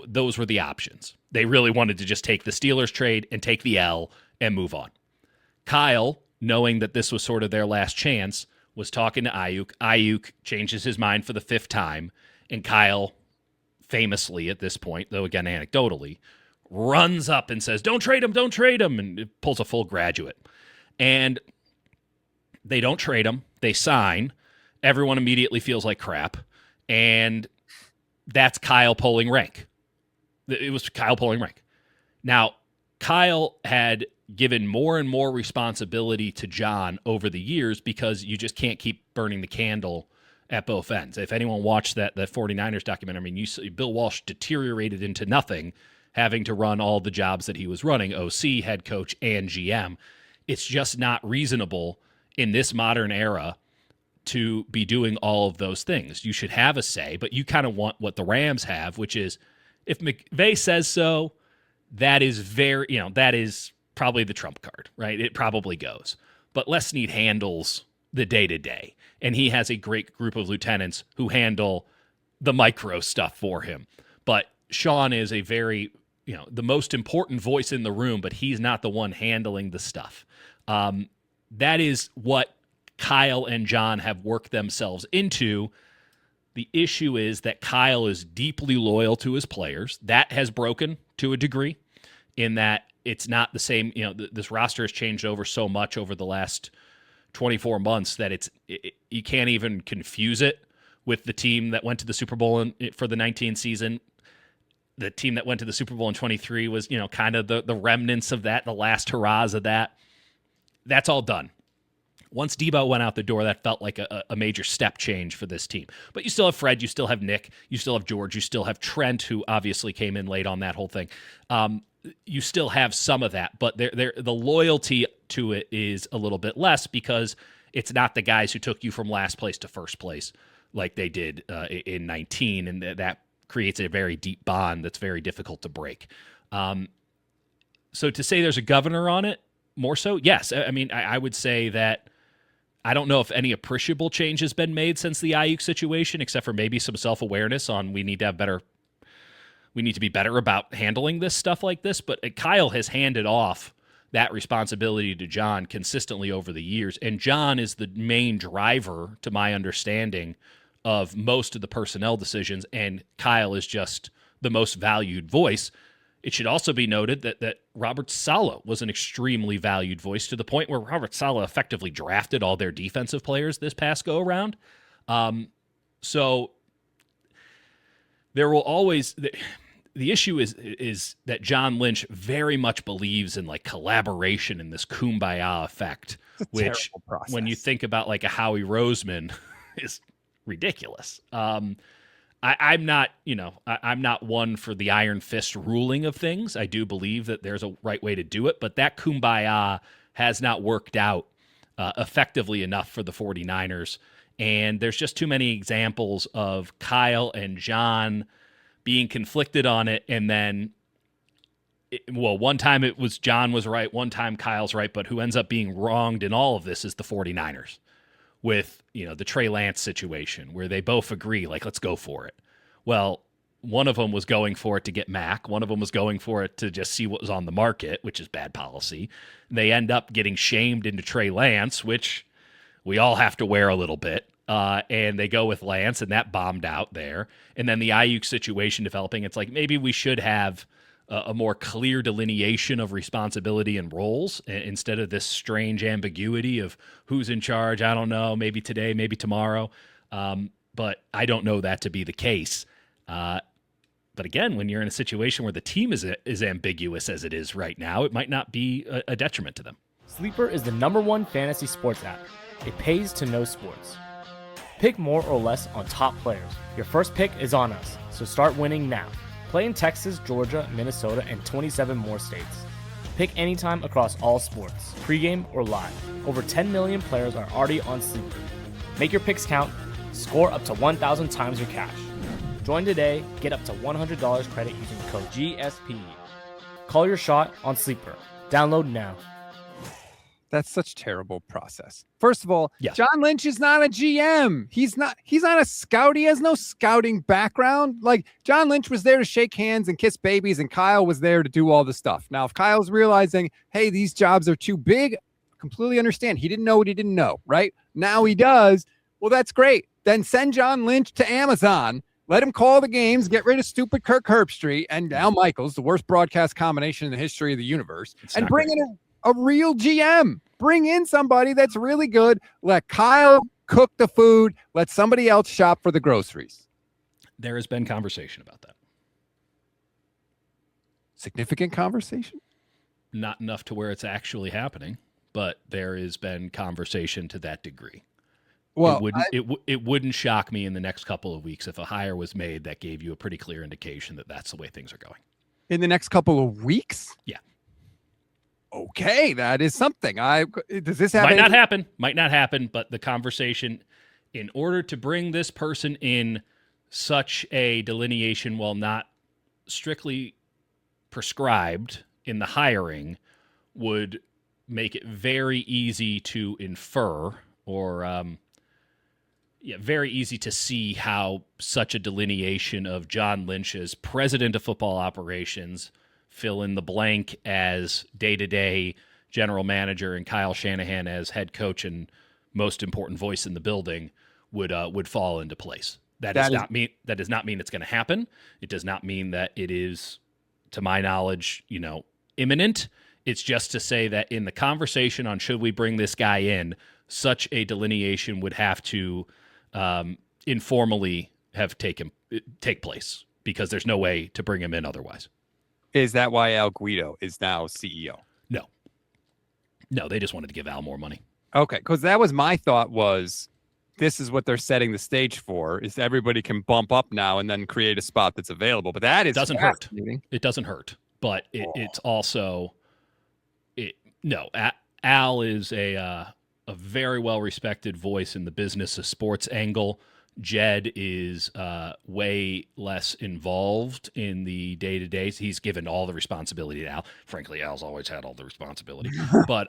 Those were the options. They really wanted to just take the Steelers trade and take the L and move on. Kyle, knowing that this was sort of their last chance, was talking to Ayuk. Ayuk changes his mind for the 5th time, and Kyle, famously at this point, though again anecdotally, runs up and says, don't trade him, and it pulls a full graduate. And they don't trade him. They sign. Everyone immediately feels like crap, and that's Kyle pulling rank. It was Kyle pulling rank. Now, Kyle had given more and more responsibility to John over the years because you just can't keep burning the candle at both ends. If anyone watched the 49ers documentary, I mean, you see Bill Walsh deteriorated into nothing, having to run all the jobs that he was running, OC, head coach, and GM. It's just not reasonable in this modern era to be doing all of those things. You should have a say, but you kind of want what the Rams have, which is if McVay says so, that is probably the trump card, right? It probably goes. But Les Snead handles the day-to-day, and he has a great group of lieutenants who handle the micro stuff for him. But Sean is a very, the most important voice in the room, but he's not the one handling the stuff. That is what Kyle and John have worked themselves into. The issue is that Kyle is deeply loyal to his players. That has broken to a degree in that it's not the same. This roster has changed over so much over the last 24 months that you can't even confuse it with the team that went to the Super Bowl for the 19 season. The team that went to the Super Bowl in 23 was, kind of the remnants of that, the last hurrahs of that. That's all done. Once Debo went out the door, that felt like a major step change for this team. But you still have Fred, you still have Nick, you still have George, you still have Trent, who obviously came in late on that whole thing. You still have some of that, but the loyalty to it is a little bit less because it's not the guys who took you from last place to first place like they did in 19, and that creates a very deep bond that's very difficult to break. So to say there's a governor on it, more so, yes. I mean, I would say that I don't know if any appreciable change has been made since the Ayuk situation, except for maybe some self-awareness on we need to be better about handling this stuff like this. But Kyle has handed off that responsibility to John consistently over the years. And John is the main driver, to my understanding, of most of the personnel decisions. And Kyle is just the most valued voice. It should also be noted that Robert Saleh was an extremely valued voice to the point where Robert Saleh effectively drafted all their defensive players this past go-around. So there will always... The issue is that John Lynch very much believes in like collaboration and this kumbaya effect, which when you think about like a Howie Roseman is ridiculous. I'm not one for the iron fist ruling of things. I do believe that there's a right way to do it, but that kumbaya has not worked out effectively enough for the 49ers. And there's just too many examples of Kyle and John being conflicted on it, and then, one time it was John was right, one time Kyle's right, but who ends up being wronged in all of this is the 49ers with, the Trey Lance situation where they both agree, like, let's go for it. Well, one of them was going for it to get Mac. One of them was going for it to just see what was on the market, which is bad policy. They end up getting shamed into Trey Lance, which we all have to wear a little bit. And they go with Lance, and that bombed out there. And then the Ayuk situation developing, it's like maybe we should have a more clear delineation of responsibility and roles instead of this strange ambiguity of who's in charge. I don't know, maybe today, maybe tomorrow. But I don't know that to be the case. But again, when you're in a situation where the team is ambiguous as it is right now, it might not be a detriment to them. Sleeper is the #1 fantasy sports app. It pays to know sports. Pick more or less on top players. Your first pick is on us, so start winning now. Play in Texas, Georgia, Minnesota, and 27 more states. Pick anytime across all sports, pregame or live. Over 10 million players are already on Sleeper. Make your picks count. Score up to 1,000 times your cash. Join today. Get up to $100 credit using code GSP. Call your shot on Sleeper. Download now. That's such terrible process. First of all, yeah. John Lynch is not a GM. He's not a scout. He has no scouting background. Like, John Lynch was there to shake hands and kiss babies, and Kyle was there to do all the stuff. Now, if Kyle's realizing, hey, these jobs are too big, completely understand. He didn't know what he didn't know, right? Now he does. Well, that's great. Then send John Lynch to Amazon. Let him call the games, get rid of stupid Kirk Herbstreit and Al Michaels, the worst broadcast combination in the history of the universe, and bring in a real GM. Bring in somebody that's really good. Let Kyle cook the food. Let somebody else shop for the groceries. There has been conversation about that. Significant conversation? Not enough to where it's actually happening, but there has been conversation to that degree. Well, it wouldn't shock me in the next couple of weeks if a hire was made that gave you a pretty clear indication that that's the way things are going. In the next couple of weeks? Yeah. Okay, that is something. Does this have Might not happen, but the conversation, in order to bring this person in such a delineation, while not strictly prescribed in the hiring, would make it very easy to infer or very easy to see how such a delineation of John Lynch as president of football operations, fill in the blank as day-to-day general manager, and Kyle Shanahan as head coach and most important voice in the building would fall into place. That does not mean it's going to happen. It does not mean that it is, to my knowledge, imminent. It's just to say that in the conversation on should we bring this guy in, such a delineation would have to informally have take place, because there's no way to bring him in otherwise. Is that why Al Guido is now CEO? No, they just wanted to give Al more money. Okay, because that was my thought, was this is what they're setting the stage for, is everybody can bump up now and then create a spot that's available. But that doesn't hurt. It doesn't hurt, but it's also Al is a very well-respected voice in the business of sports angle. Jed is way less involved in the day-to-day. He's given all the responsibility to Al. Frankly, Al's always had all the responsibility. But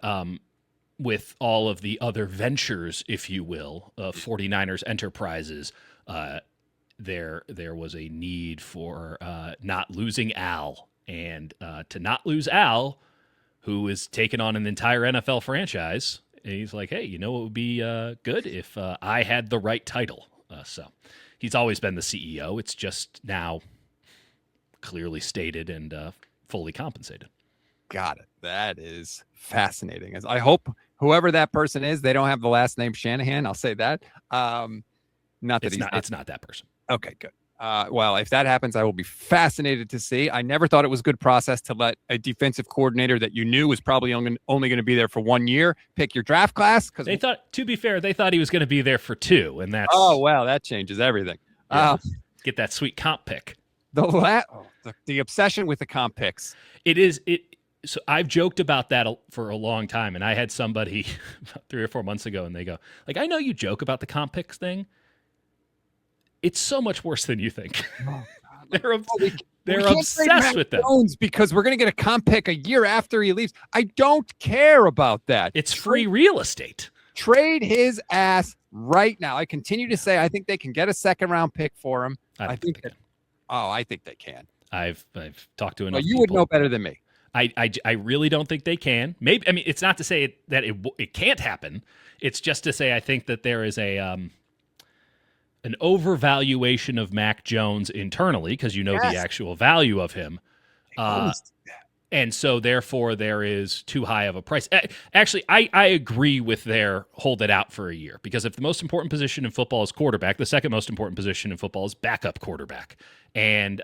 with all of the other ventures, if you will, of 49ers enterprises, there was a need for not losing Al. And to not lose Al, who is taking on an entire NFL franchise, and he's like, hey, it would be good if I had the right title. So he's always been the CEO. It's just now clearly stated and fully compensated. Got it. That is fascinating. As I hope whoever that person is, they don't have the last name Shanahan. I'll say that. It's not that person. Okay, good. Well, if that happens, I will be fascinated to see. I never thought it was a good process to let a defensive coordinator that you knew was probably only going to be there for 1 year pick your draft class. Because they thought, to be fair, he was going to be there for 2, and that's that changes everything. Yeah, get that sweet comp pick. The obsession with the comp picks. So I've joked about that for a long time, and I had somebody about 3 or 4 months ago, and they go, like, I know you joke about the comp picks thing. It's so much worse than you think. Oh, they're obsessed with them. Because we're going to get a comp pick a year after he leaves. I don't care about that. It's free real estate. Trade his ass right now. I continue to say I think they can get a second-round pick for him. I think they can. Oh, I think they can. I've talked to enough. You would know better than me. I really don't think they can. Maybe, I mean, it's not to say that it can't happen. It's just to say I think that there is an overvaluation of Mac Jones internally because the actual value of him. And so, therefore, there is too high of a price. Actually, I agree with their hold it out for a year because if the most important position in football is quarterback, the second most important position in football is backup quarterback. And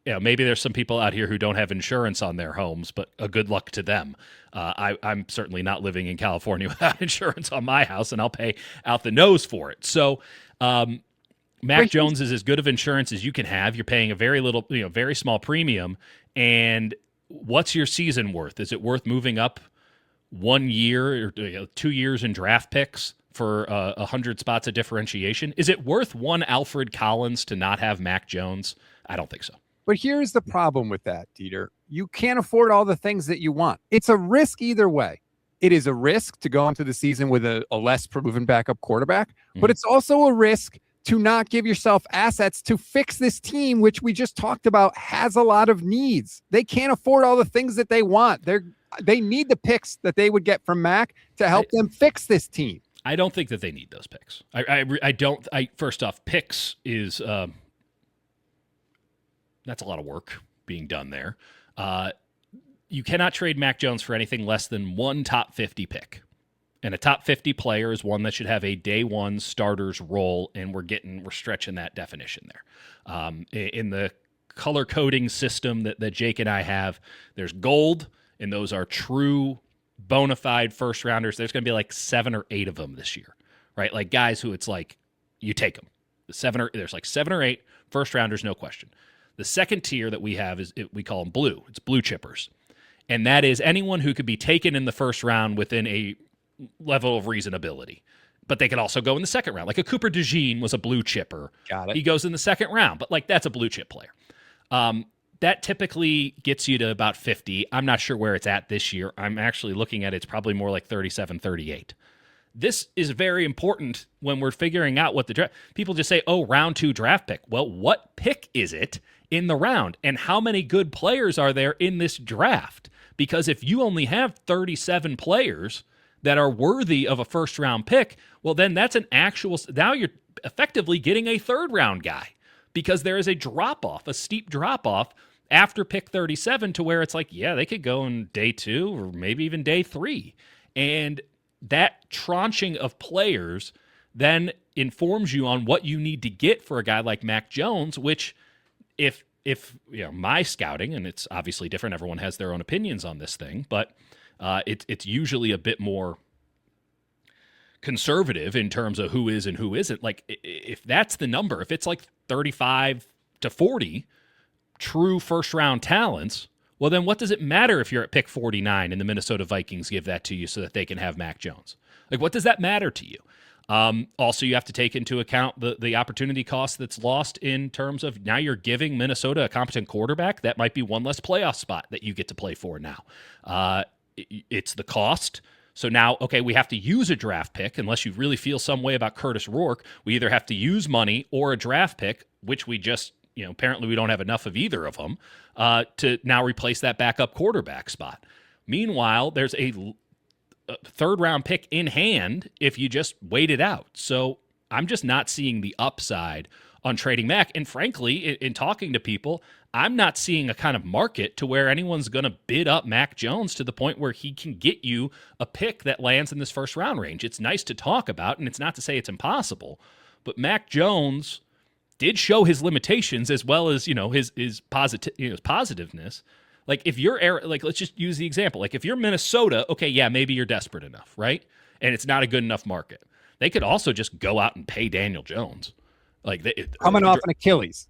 maybe there's some people out here who don't have insurance on their homes, but good luck to them. I'm certainly not living in California without insurance on my house, and I'll pay out the nose for it. So, Mac Jones is as good of insurance as you can have. You're paying a very little, very small premium, and what's your season worth? Is it worth moving up 1 year or 2 years in draft picks for 100 spots of differentiation? Is it worth one Alfred Collins to not have Mac Jones? I don't think so. But here's the problem with that, Dieter. You can't afford all the things that you want. It's a risk either way. It is a risk to go into the season with a less proven backup quarterback, but it's also a risk to not give yourself assets to fix this team, which we just talked about has a lot of needs. They can't afford all the things that they want. They need the picks that they would get from Mac to help them fix this team. I don't think that they need those picks. I don't. First off, picks is that's a lot of work being done there. You cannot trade Mac Jones for anything less than one top 50 pick. And a top 50 player is one that should have a day one starter's role, and we're stretching that definition there. In the color coding system that Jake and I have, there's gold, and those are true bona fide first rounders. There's going to be like 7 or 8 of them this year, right? Like guys who it's like you take them. There's like 7 or 8 first rounders, no question. The second tier that we have we call them blue. It's blue chippers, and that is anyone who could be taken in the first round within a level of reasonability, but they could also go in the second round. Like a Cooper DeJean was a blue chipper. Got it. He goes in the second round, but like that's a blue chip player. That typically gets you to about 50. I'm not sure where it's at this year. I'm actually looking at it's probably more like 37, 38. This is very important when we're figuring out what the draft. People just say, "Oh, round 2 draft pick." Well, what pick is it in the round, and how many good players are there in this draft? Because if you only have 37 players that are worthy of a first round pick, well, then that's an actual, now you're effectively getting a third round guy because there is a drop off, a steep drop off after pick 37 to where it's like, yeah, they could go in day 2 or maybe even day 3. And that tranching of players then informs you on what you need to get for a guy like Mac Jones, which if my scouting, and it's obviously different, everyone has their own opinions on this thing, but it's usually a bit more conservative in terms of who is and who isn't. Like if that's the number, if it's like 35 to 40 true first round talents, well then what does it matter if you're at pick 49 and the Minnesota Vikings give that to you so that they can have Mac Jones? Like what does that matter to you? Also, you have to take into account the opportunity cost that's lost in terms of now you're giving Minnesota a competent quarterback. That might be one less playoff spot that you get to play for now. It's the cost. So now, okay, we have to use a draft pick unless you really feel some way about Curtis Rourke. We either have to use money or a draft pick, which we just, apparently we don't have enough of either of them, to now replace that backup quarterback spot. Meanwhile, there's a third round pick in hand if you just wait it out. So I'm just not seeing the upside on trading Mac. And frankly, in talking to people, I'm not seeing a kind of market to where anyone's going to bid up Mac Jones to the point where he can get you a pick that lands in this first round range. It's nice to talk about, and it's not to say it's impossible, but Mac Jones did show his limitations as well as, his positiveness. Like if you're, let's just use the example. Like if you're Minnesota, okay, yeah, maybe you're desperate enough, right? And it's not a good enough market. They could also just go out and pay Daniel Jones. Coming off an Achilles.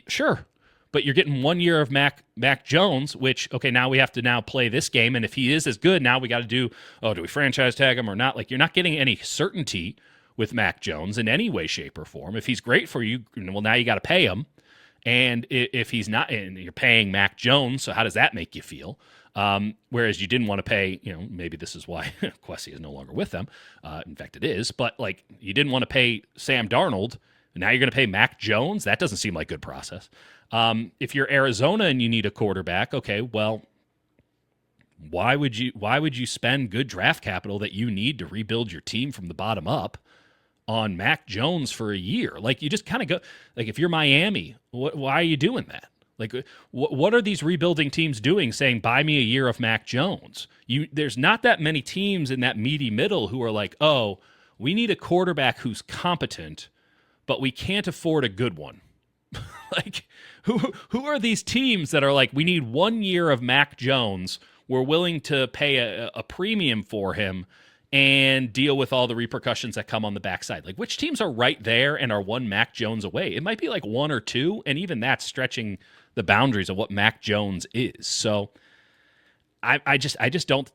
Sure. But you're getting 1 year of Mac Jones, which, okay, now we have to play this game. And if he is as good, now we got to do we franchise tag him or not? Like you're not getting any certainty with Mac Jones in any way, shape, or form. If he's great for you, well, now you got to pay him. And if he's not, and you're paying Mac Jones, so how does that make you feel? Whereas you didn't want to pay, maybe this is why Kwesi is no longer with them. In fact, it is. But you didn't want to pay Sam Darnold Now you're going to pay Mac Jones? That doesn't seem like good process. If you're Arizona and you need a quarterback, okay, well, why would you spend good draft capital that you need to rebuild your team from the bottom up on Mac Jones for a year? Like, you just kind of go, like, if you're Miami, why are you doing that? Like, what are these rebuilding teams doing saying, buy me a year of Mac Jones? There's not that many teams in that meaty middle who are like, oh, we need a quarterback who's competent, but we can't afford a good one. Like, who are these teams that are like, we need 1 year of Mac Jones, we're willing to pay a premium for him and deal with all the repercussions that come on the backside? Like, which teams are right there and are one Mac Jones away? It might be like one or two, and even that's stretching the boundaries of what Mac Jones is. So I just don't.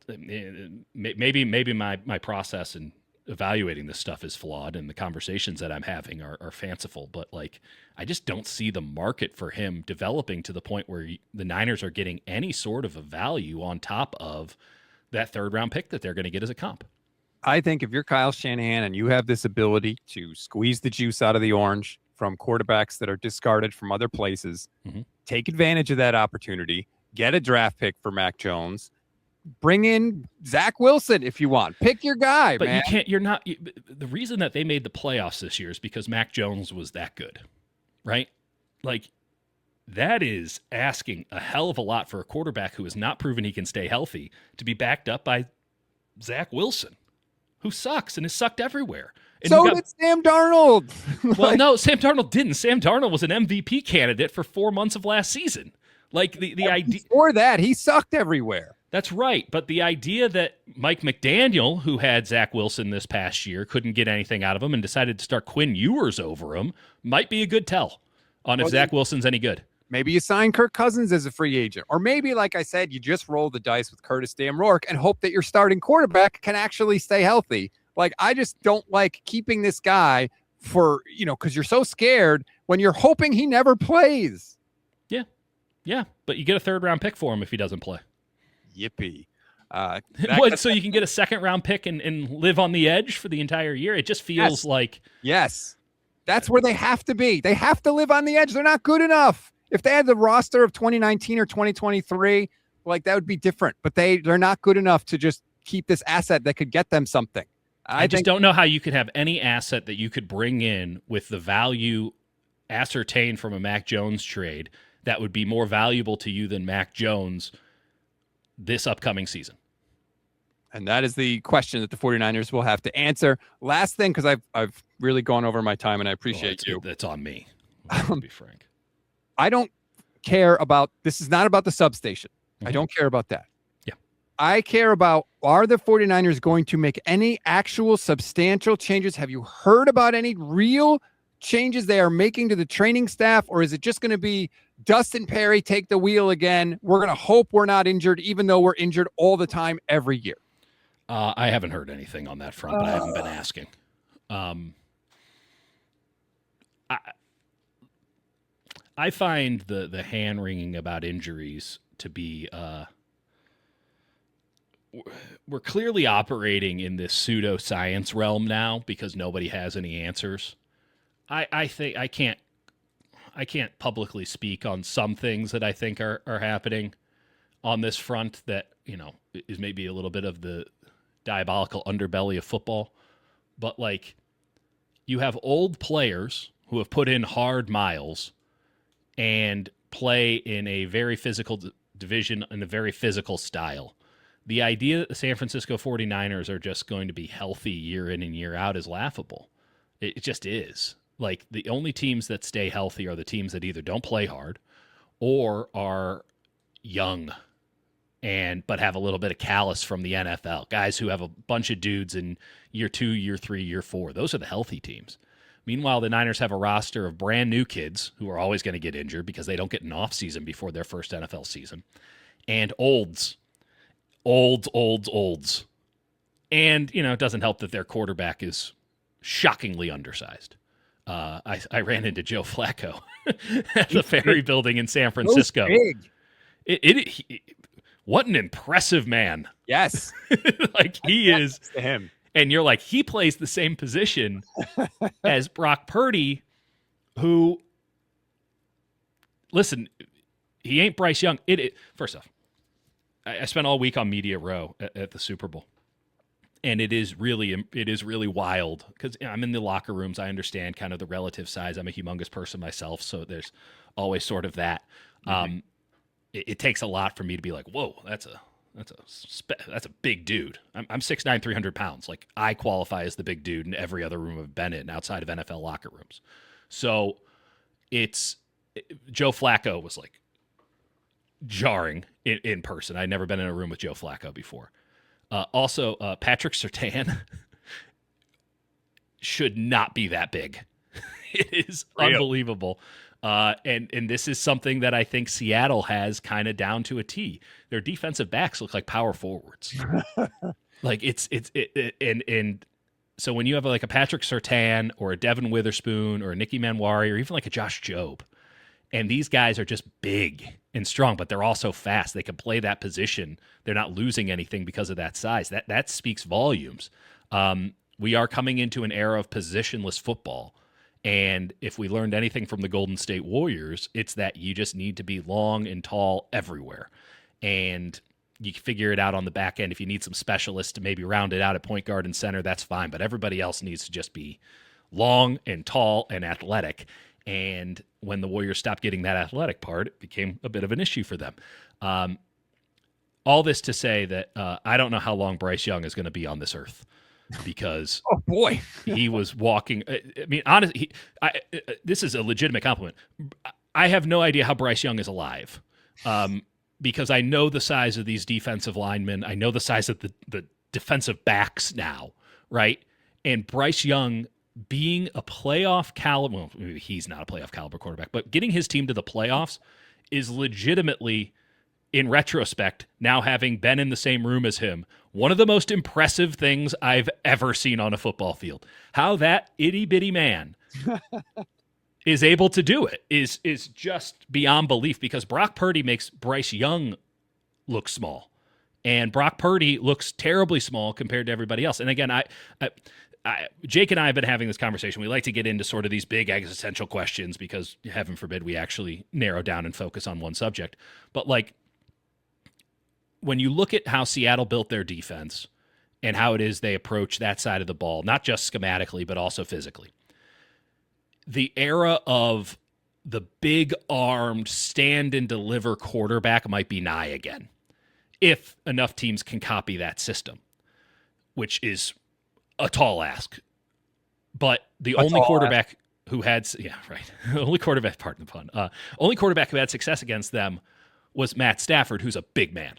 Maybe my process in evaluating this stuff is flawed, and the conversations that I'm having are fanciful. But like, I just don't see the market for him developing to the point where the Niners are getting any sort of a value on top of that third round pick that they're going to get as a comp. I think if you're Kyle Shanahan and you have this ability to squeeze the juice out of the orange from quarterbacks that are discarded from other places, take advantage of that opportunity, get a draft pick for Mac Jones, bring in Zach Wilson if you want. Pick your guy, but man. The reason that they made the playoffs this year is because Mac Jones was that good, right? Like, that is asking a hell of a lot for a quarterback who has not proven he can stay healthy to be backed up by Zach Wilson, who sucks and has sucked everywhere. And so did Sam Darnold. Well, no, Sam Darnold didn't. Sam Darnold was an MVP candidate for 4 months of last season. Like, the idea before that, he sucked everywhere. That's right. But the idea that Mike McDaniel, who had Zach Wilson this past year, couldn't get anything out of him and decided to start Quinn Ewers over him might be a good tell on if Zach Wilson's any good. Maybe you sign Kirk Cousins as a free agent. Or maybe, like I said, you just roll the dice with Curtis O'Rourke and hope that your starting quarterback can actually stay healthy. Like, I just don't like keeping this guy for, because you're so scared when you're hoping he never plays. Yeah. Yeah. But you get a third round pick for him if he doesn't play. Yippee. So you can get a second round pick and live on the edge for the entire year? It just feels like. Yes. That's where they have to be. They have to live on the edge. They're not good enough. If they had the roster of 2019 or 2023, like, that would be different. But they're not good enough to just keep this asset that could get them something. I just don't know how you could have any asset that you could bring in with the value ascertained from a Mac Jones trade that would be more valuable to you than Mac Jones this upcoming season. And that is the question that the 49ers will have to answer. Last thing, because I've really gone over my time, and I appreciate you. That's on me, to be frank. I don't care about, this is not about the substation. I don't care about that. Yeah. I care about, are the 49ers going to make any actual substantial changes? Have you heard about any real changes they are making to the training staff? Or is it just going to be Dustin Perry take the wheel again? We're going to hope we're not injured, even though we're injured all the time every year. I haven't heard anything on that front, but I haven't been asking. I find the hand-wringing about injuries to be we're clearly operating in this pseudoscience realm now because nobody has any answers. I think I can't publicly speak on some things that I think are happening on this front that, is maybe a little bit of the diabolical underbelly of football. But, like, you have old players who have put in hard miles and play in a very physical division in a very physical style. The idea that the San Francisco 49ers are just going to be healthy year in and year out is laughable. It just is. Like, the only teams that stay healthy are the teams that either don't play hard or are young but have a little bit of callus from the NFL. Guys who have a bunch of dudes in year 2, year 3, year 4. Those are the healthy teams. Meanwhile, the Niners have a roster of brand new kids who are always going to get injured because they don't get an offseason before their first NFL season. And olds. And, it doesn't help that their quarterback is shockingly undersized. I ran into Joe Flacco at the Ferry Building in San Francisco. What an impressive man. Yes. Like, he is. To him. And you're like, he plays the same position as Brock Purdy, who, listen, he ain't Bryce Young. First off, I spent all week on Media Row at the Super Bowl, and it is really wild because I'm in the locker rooms. I understand kind of the relative size. I'm a humongous person myself, so there's always sort of that. It takes a lot for me to be like, whoa, that's a big dude. I'm 6'9", 300 pounds. Like, I qualify as the big dude in every other room I've been in outside of NFL locker rooms. So Joe Flacco was like jarring in person. I'd never been in a room with Joe Flacco before. Also, Patrick Surtain should not be that big. It is unbelievable. And this is something that I think Seattle has kind of down to a T. Their defensive backs look like power forwards. Like and so when you have like a Patrick Surtain or a Devin Witherspoon or a Nicky Manwari or even like a Josh Jobe, and these guys are just big and strong, but they're also fast. They can play that position. They're not losing anything because of that size. That speaks volumes. We are coming into an era of positionless football. And if we learned anything from the Golden State Warriors, it's that you just need to be long and tall everywhere. And you can figure it out on the back end. If you need some specialists to maybe round it out at point guard and center, that's fine. But everybody else needs to just be long and tall and athletic. And when the Warriors stopped getting that athletic part, it became a bit of an issue for them. All this to say that I don't know how long Bryce Young is going to be on this earth. Because oh boy, he was walking. I mean, honestly, this is a legitimate compliment. I have no idea how Bryce Young is alive, because I know the size of these defensive linemen. I know the size of the defensive backs now, right? And Bryce Young being a playoff caliber. Well, maybe he's not a playoff caliber quarterback, but getting his team to the playoffs is legitimately, in retrospect, now having been in the same room as him, one of the most impressive things I've ever seen on a football field. How that itty-bitty man is able to do it is just beyond belief, because Brock Purdy makes Bryce Young look small. And Brock Purdy looks terribly small compared to everybody else. And again, Jake and I have been having this conversation. We like to get into sort of these big existential questions because, heaven forbid, we actually narrow down and focus on one subject. But like, when you look at how Seattle built their defense and how it is they approach that side of the ball, not just schematically, but also physically, the era of the big-armed stand-and-deliver quarterback might be nigh again, if enough teams can copy that system, which is a tall ask. But the only quarterback who had, only quarterback, pardon the pun, only quarterback who had success against them was Matt Stafford, who's a big man.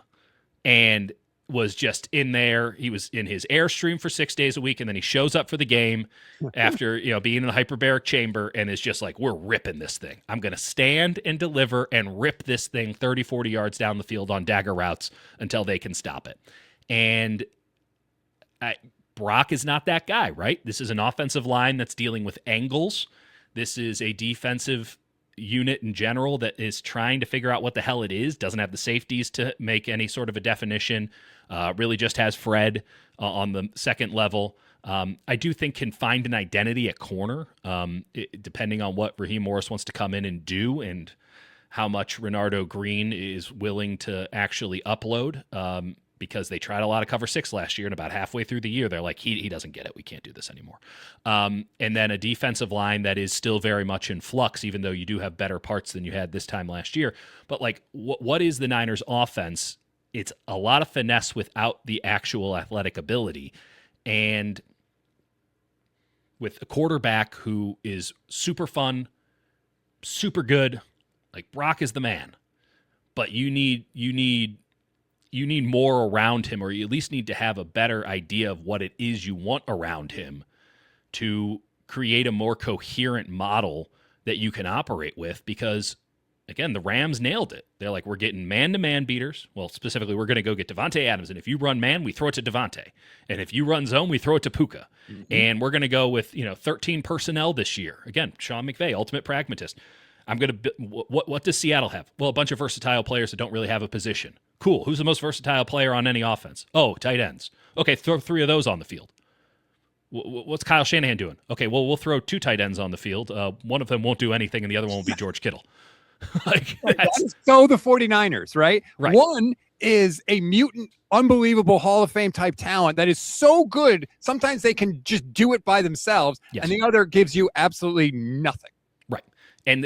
And was just in there. He was in his Airstream for 6 days a week, and then he shows up for the game after being in the hyperbaric chamber and is just like, we're ripping this thing. I'm going to stand and deliver and rip this thing 30, 40 yards down the field on dagger routes until they can stop it. And Brock is not that guy, right? This is an offensive line that's dealing with angles. This is a defensive unit in general that is trying to figure out what the hell it is, doesn't have the safeties to make any sort of a definition, really just has Fred on the second level. I do think can find an identity at corner, depending on what Raheem Morris wants to come in and do and how much Renardo Green is willing to actually upload, because they tried a lot of cover 6 last year, and about halfway through the year, they're like, he doesn't get it. We can't do this anymore. And then a defensive line that is still very much in flux, even though you do have better parts than you had this time last year. But like, what is the Niners offense? It's a lot of finesse without the actual athletic ability. And with a quarterback who is super fun, super good, like Brock is the man, but you need more around him, or you at least need to have a better idea of what it is you want around him to create a more coherent model that you can operate with. Because, again, the Rams nailed it. They're like, we're getting man-to-man beaters. Well, specifically, we're going to go get Devontae Adams, and if you run man, we throw it to Devontae. And if you run zone, we throw it to Puka. Mm-hmm. And we're going to go with 13 personnel this year. Again, Sean McVay, ultimate pragmatist. What does Seattle have? Well, a bunch of versatile players that don't really have a position. Cool. Who's the most versatile player on any offense? Oh, tight ends. Okay, throw 3 of those on the field. What's Kyle Shanahan doing? Okay, well, we'll throw 2 tight ends on the field. One of them won't do anything, and the other one will be George Kittle. That is so the 49ers, right? One is a mutant, unbelievable Hall of Fame type talent that is so good, sometimes they can just do it by themselves, and the other gives you absolutely nothing. Right. And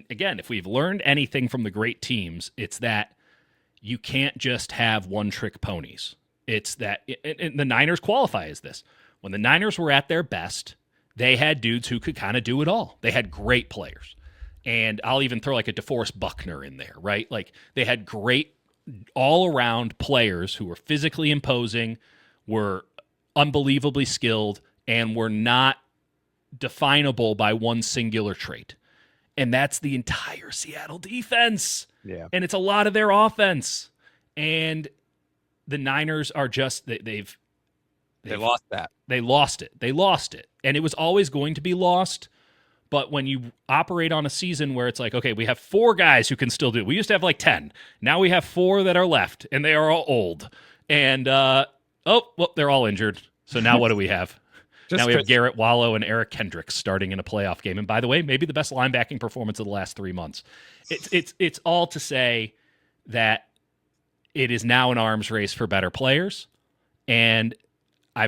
again, if we've learned anything from the great teams, it's that you can't just have one-trick ponies. It's that, and the Niners qualify as this. When the Niners were at their best, they had dudes who could kind of do it all. They had great players. And I'll even throw like a DeForest Buckner in there, right? Like they had great all-around players who were physically imposing, were unbelievably skilled, and were not definable by one singular trait. And that's the entire Seattle defense. Yeah. And it's a lot of their offense. And the Niners are just, they lost that. They lost it. And it was always going to be lost. But when you operate on a season where it's like, okay, we have 4 guys who can still do it. We used to have like 10. Now we have 4 that are left, and they are all old. And, they're all injured. So now what do we have? Now we have Garrett Wallow and Eric Kendricks starting in a playoff game. And by the way, maybe the best linebacking performance of the last 3 months. It's all to say that it is now an arms race for better players. And I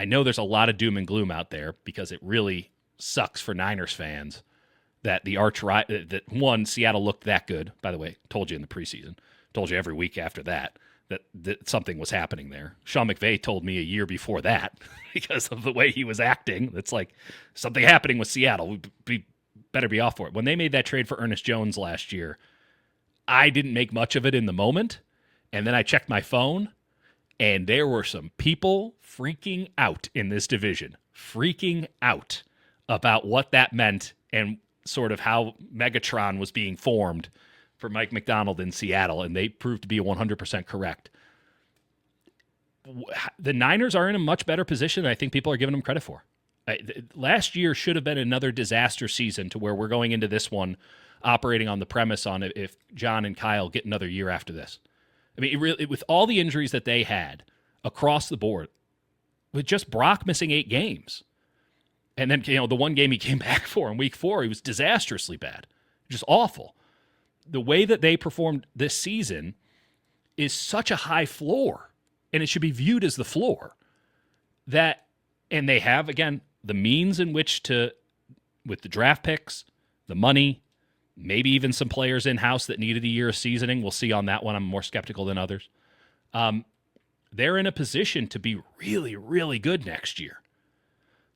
know there's a lot of doom and gloom out there because it really sucks for Niners fans that Seattle looked that good. By the way, told you in the preseason, told you every week after that something was happening there. Sean McVay told me a year before that because of the way he was acting. It's like something happening with Seattle. We better be off for it. When they made that trade for Ernest Jones last year, I didn't make much of it in the moment. And then I checked my phone, and there were some people freaking out in this division, freaking out about what that meant and sort of how Megatron was being formed for Mike McDonald in Seattle, and they proved to be 100% correct. The Niners are in a much better position than I think people are giving them credit for. Last year should have been another disaster season to where we're going into this one operating on the premise on if John and Kyle get another year after this. I mean, with all the injuries that they had across the board, with just Brock missing 8 games, and then the one game he came back for in week 4, he was disastrously bad, just awful. The way that they performed this season is such a high floor, and it should be viewed as the floor. And they have, again, the means in which to, with the draft picks, the money, maybe even some players in-house that needed a year of seasoning. We'll see on that one. I'm more skeptical than others. They're in a position to be really, really good next year.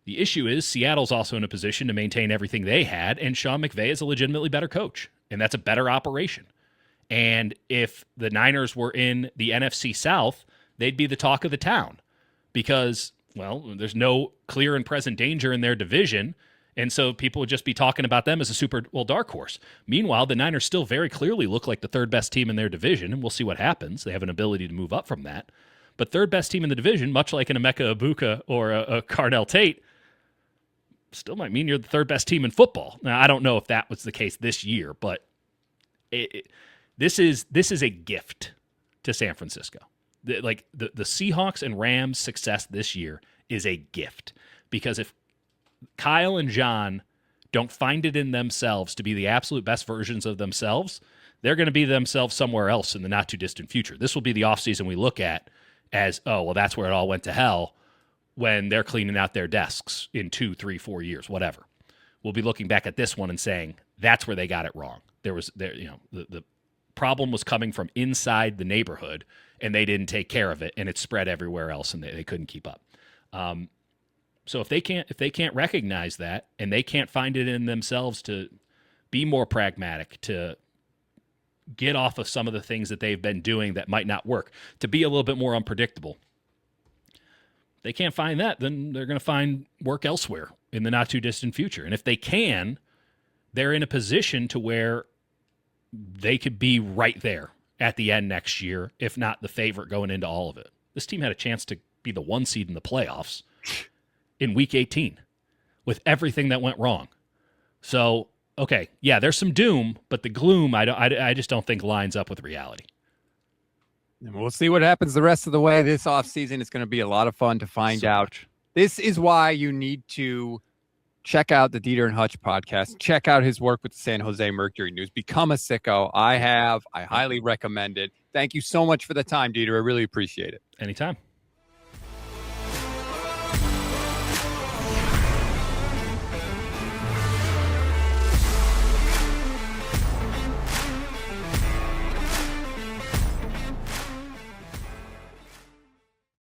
The issue is Seattle's also in a position to maintain everything they had, and Sean McVay is a legitimately better coach, and that's a better operation. And if the Niners were in the NFC South, they'd be the talk of the town because, well, there's no clear and present danger in their division, and so people would just be talking about them as a super, dark horse. Meanwhile, the Niners still very clearly look like the 3rd best team in their division, and we'll see what happens. They have an ability to move up from that. But 3rd best team in the division, much like an Emeka Ibuka or a Cardell Tate, still might mean you're the 3rd best team in football. Now, I don't know if that was the case this year, but this is a gift to San Francisco. The Seahawks and Rams' success this year is a gift because if Kyle and John don't find it in themselves to be the absolute best versions of themselves, they're going to be themselves somewhere else in the not-too-distant future. This will be the offseason we look at as, that's where it all went to hell when they're cleaning out their desks in 2, 3, 4 years, whatever. We'll be looking back at this one and saying, that's where they got it wrong. The problem was coming from inside the neighborhood, and they didn't take care of it, and it spread everywhere else, and they couldn't keep up. So if they can't recognize that, and they can't find it in themselves to be more pragmatic, to get off of some of the things that they've been doing that might not work, to be a little bit more unpredictable, they can't find that, then they're going to find work elsewhere in the not-too-distant future. And if they can, they're in a position to where they could be right there at the end next year, if not the favorite going into all of it. This team had a chance to be the 1 seed in the playoffs in Week 18 with everything that went wrong. So, okay, yeah, there's some doom, but the gloom I just don't think lines up with reality. And we'll see what happens the rest of the way this offseason. It's going to be a lot of fun to find out. This is why you need to check out the Dieter and Hutch podcast. Check out his work with the San Jose Mercury News. Become a sicko. I highly recommend it. Thank you so much for the time, Dieter. I really appreciate it. Anytime.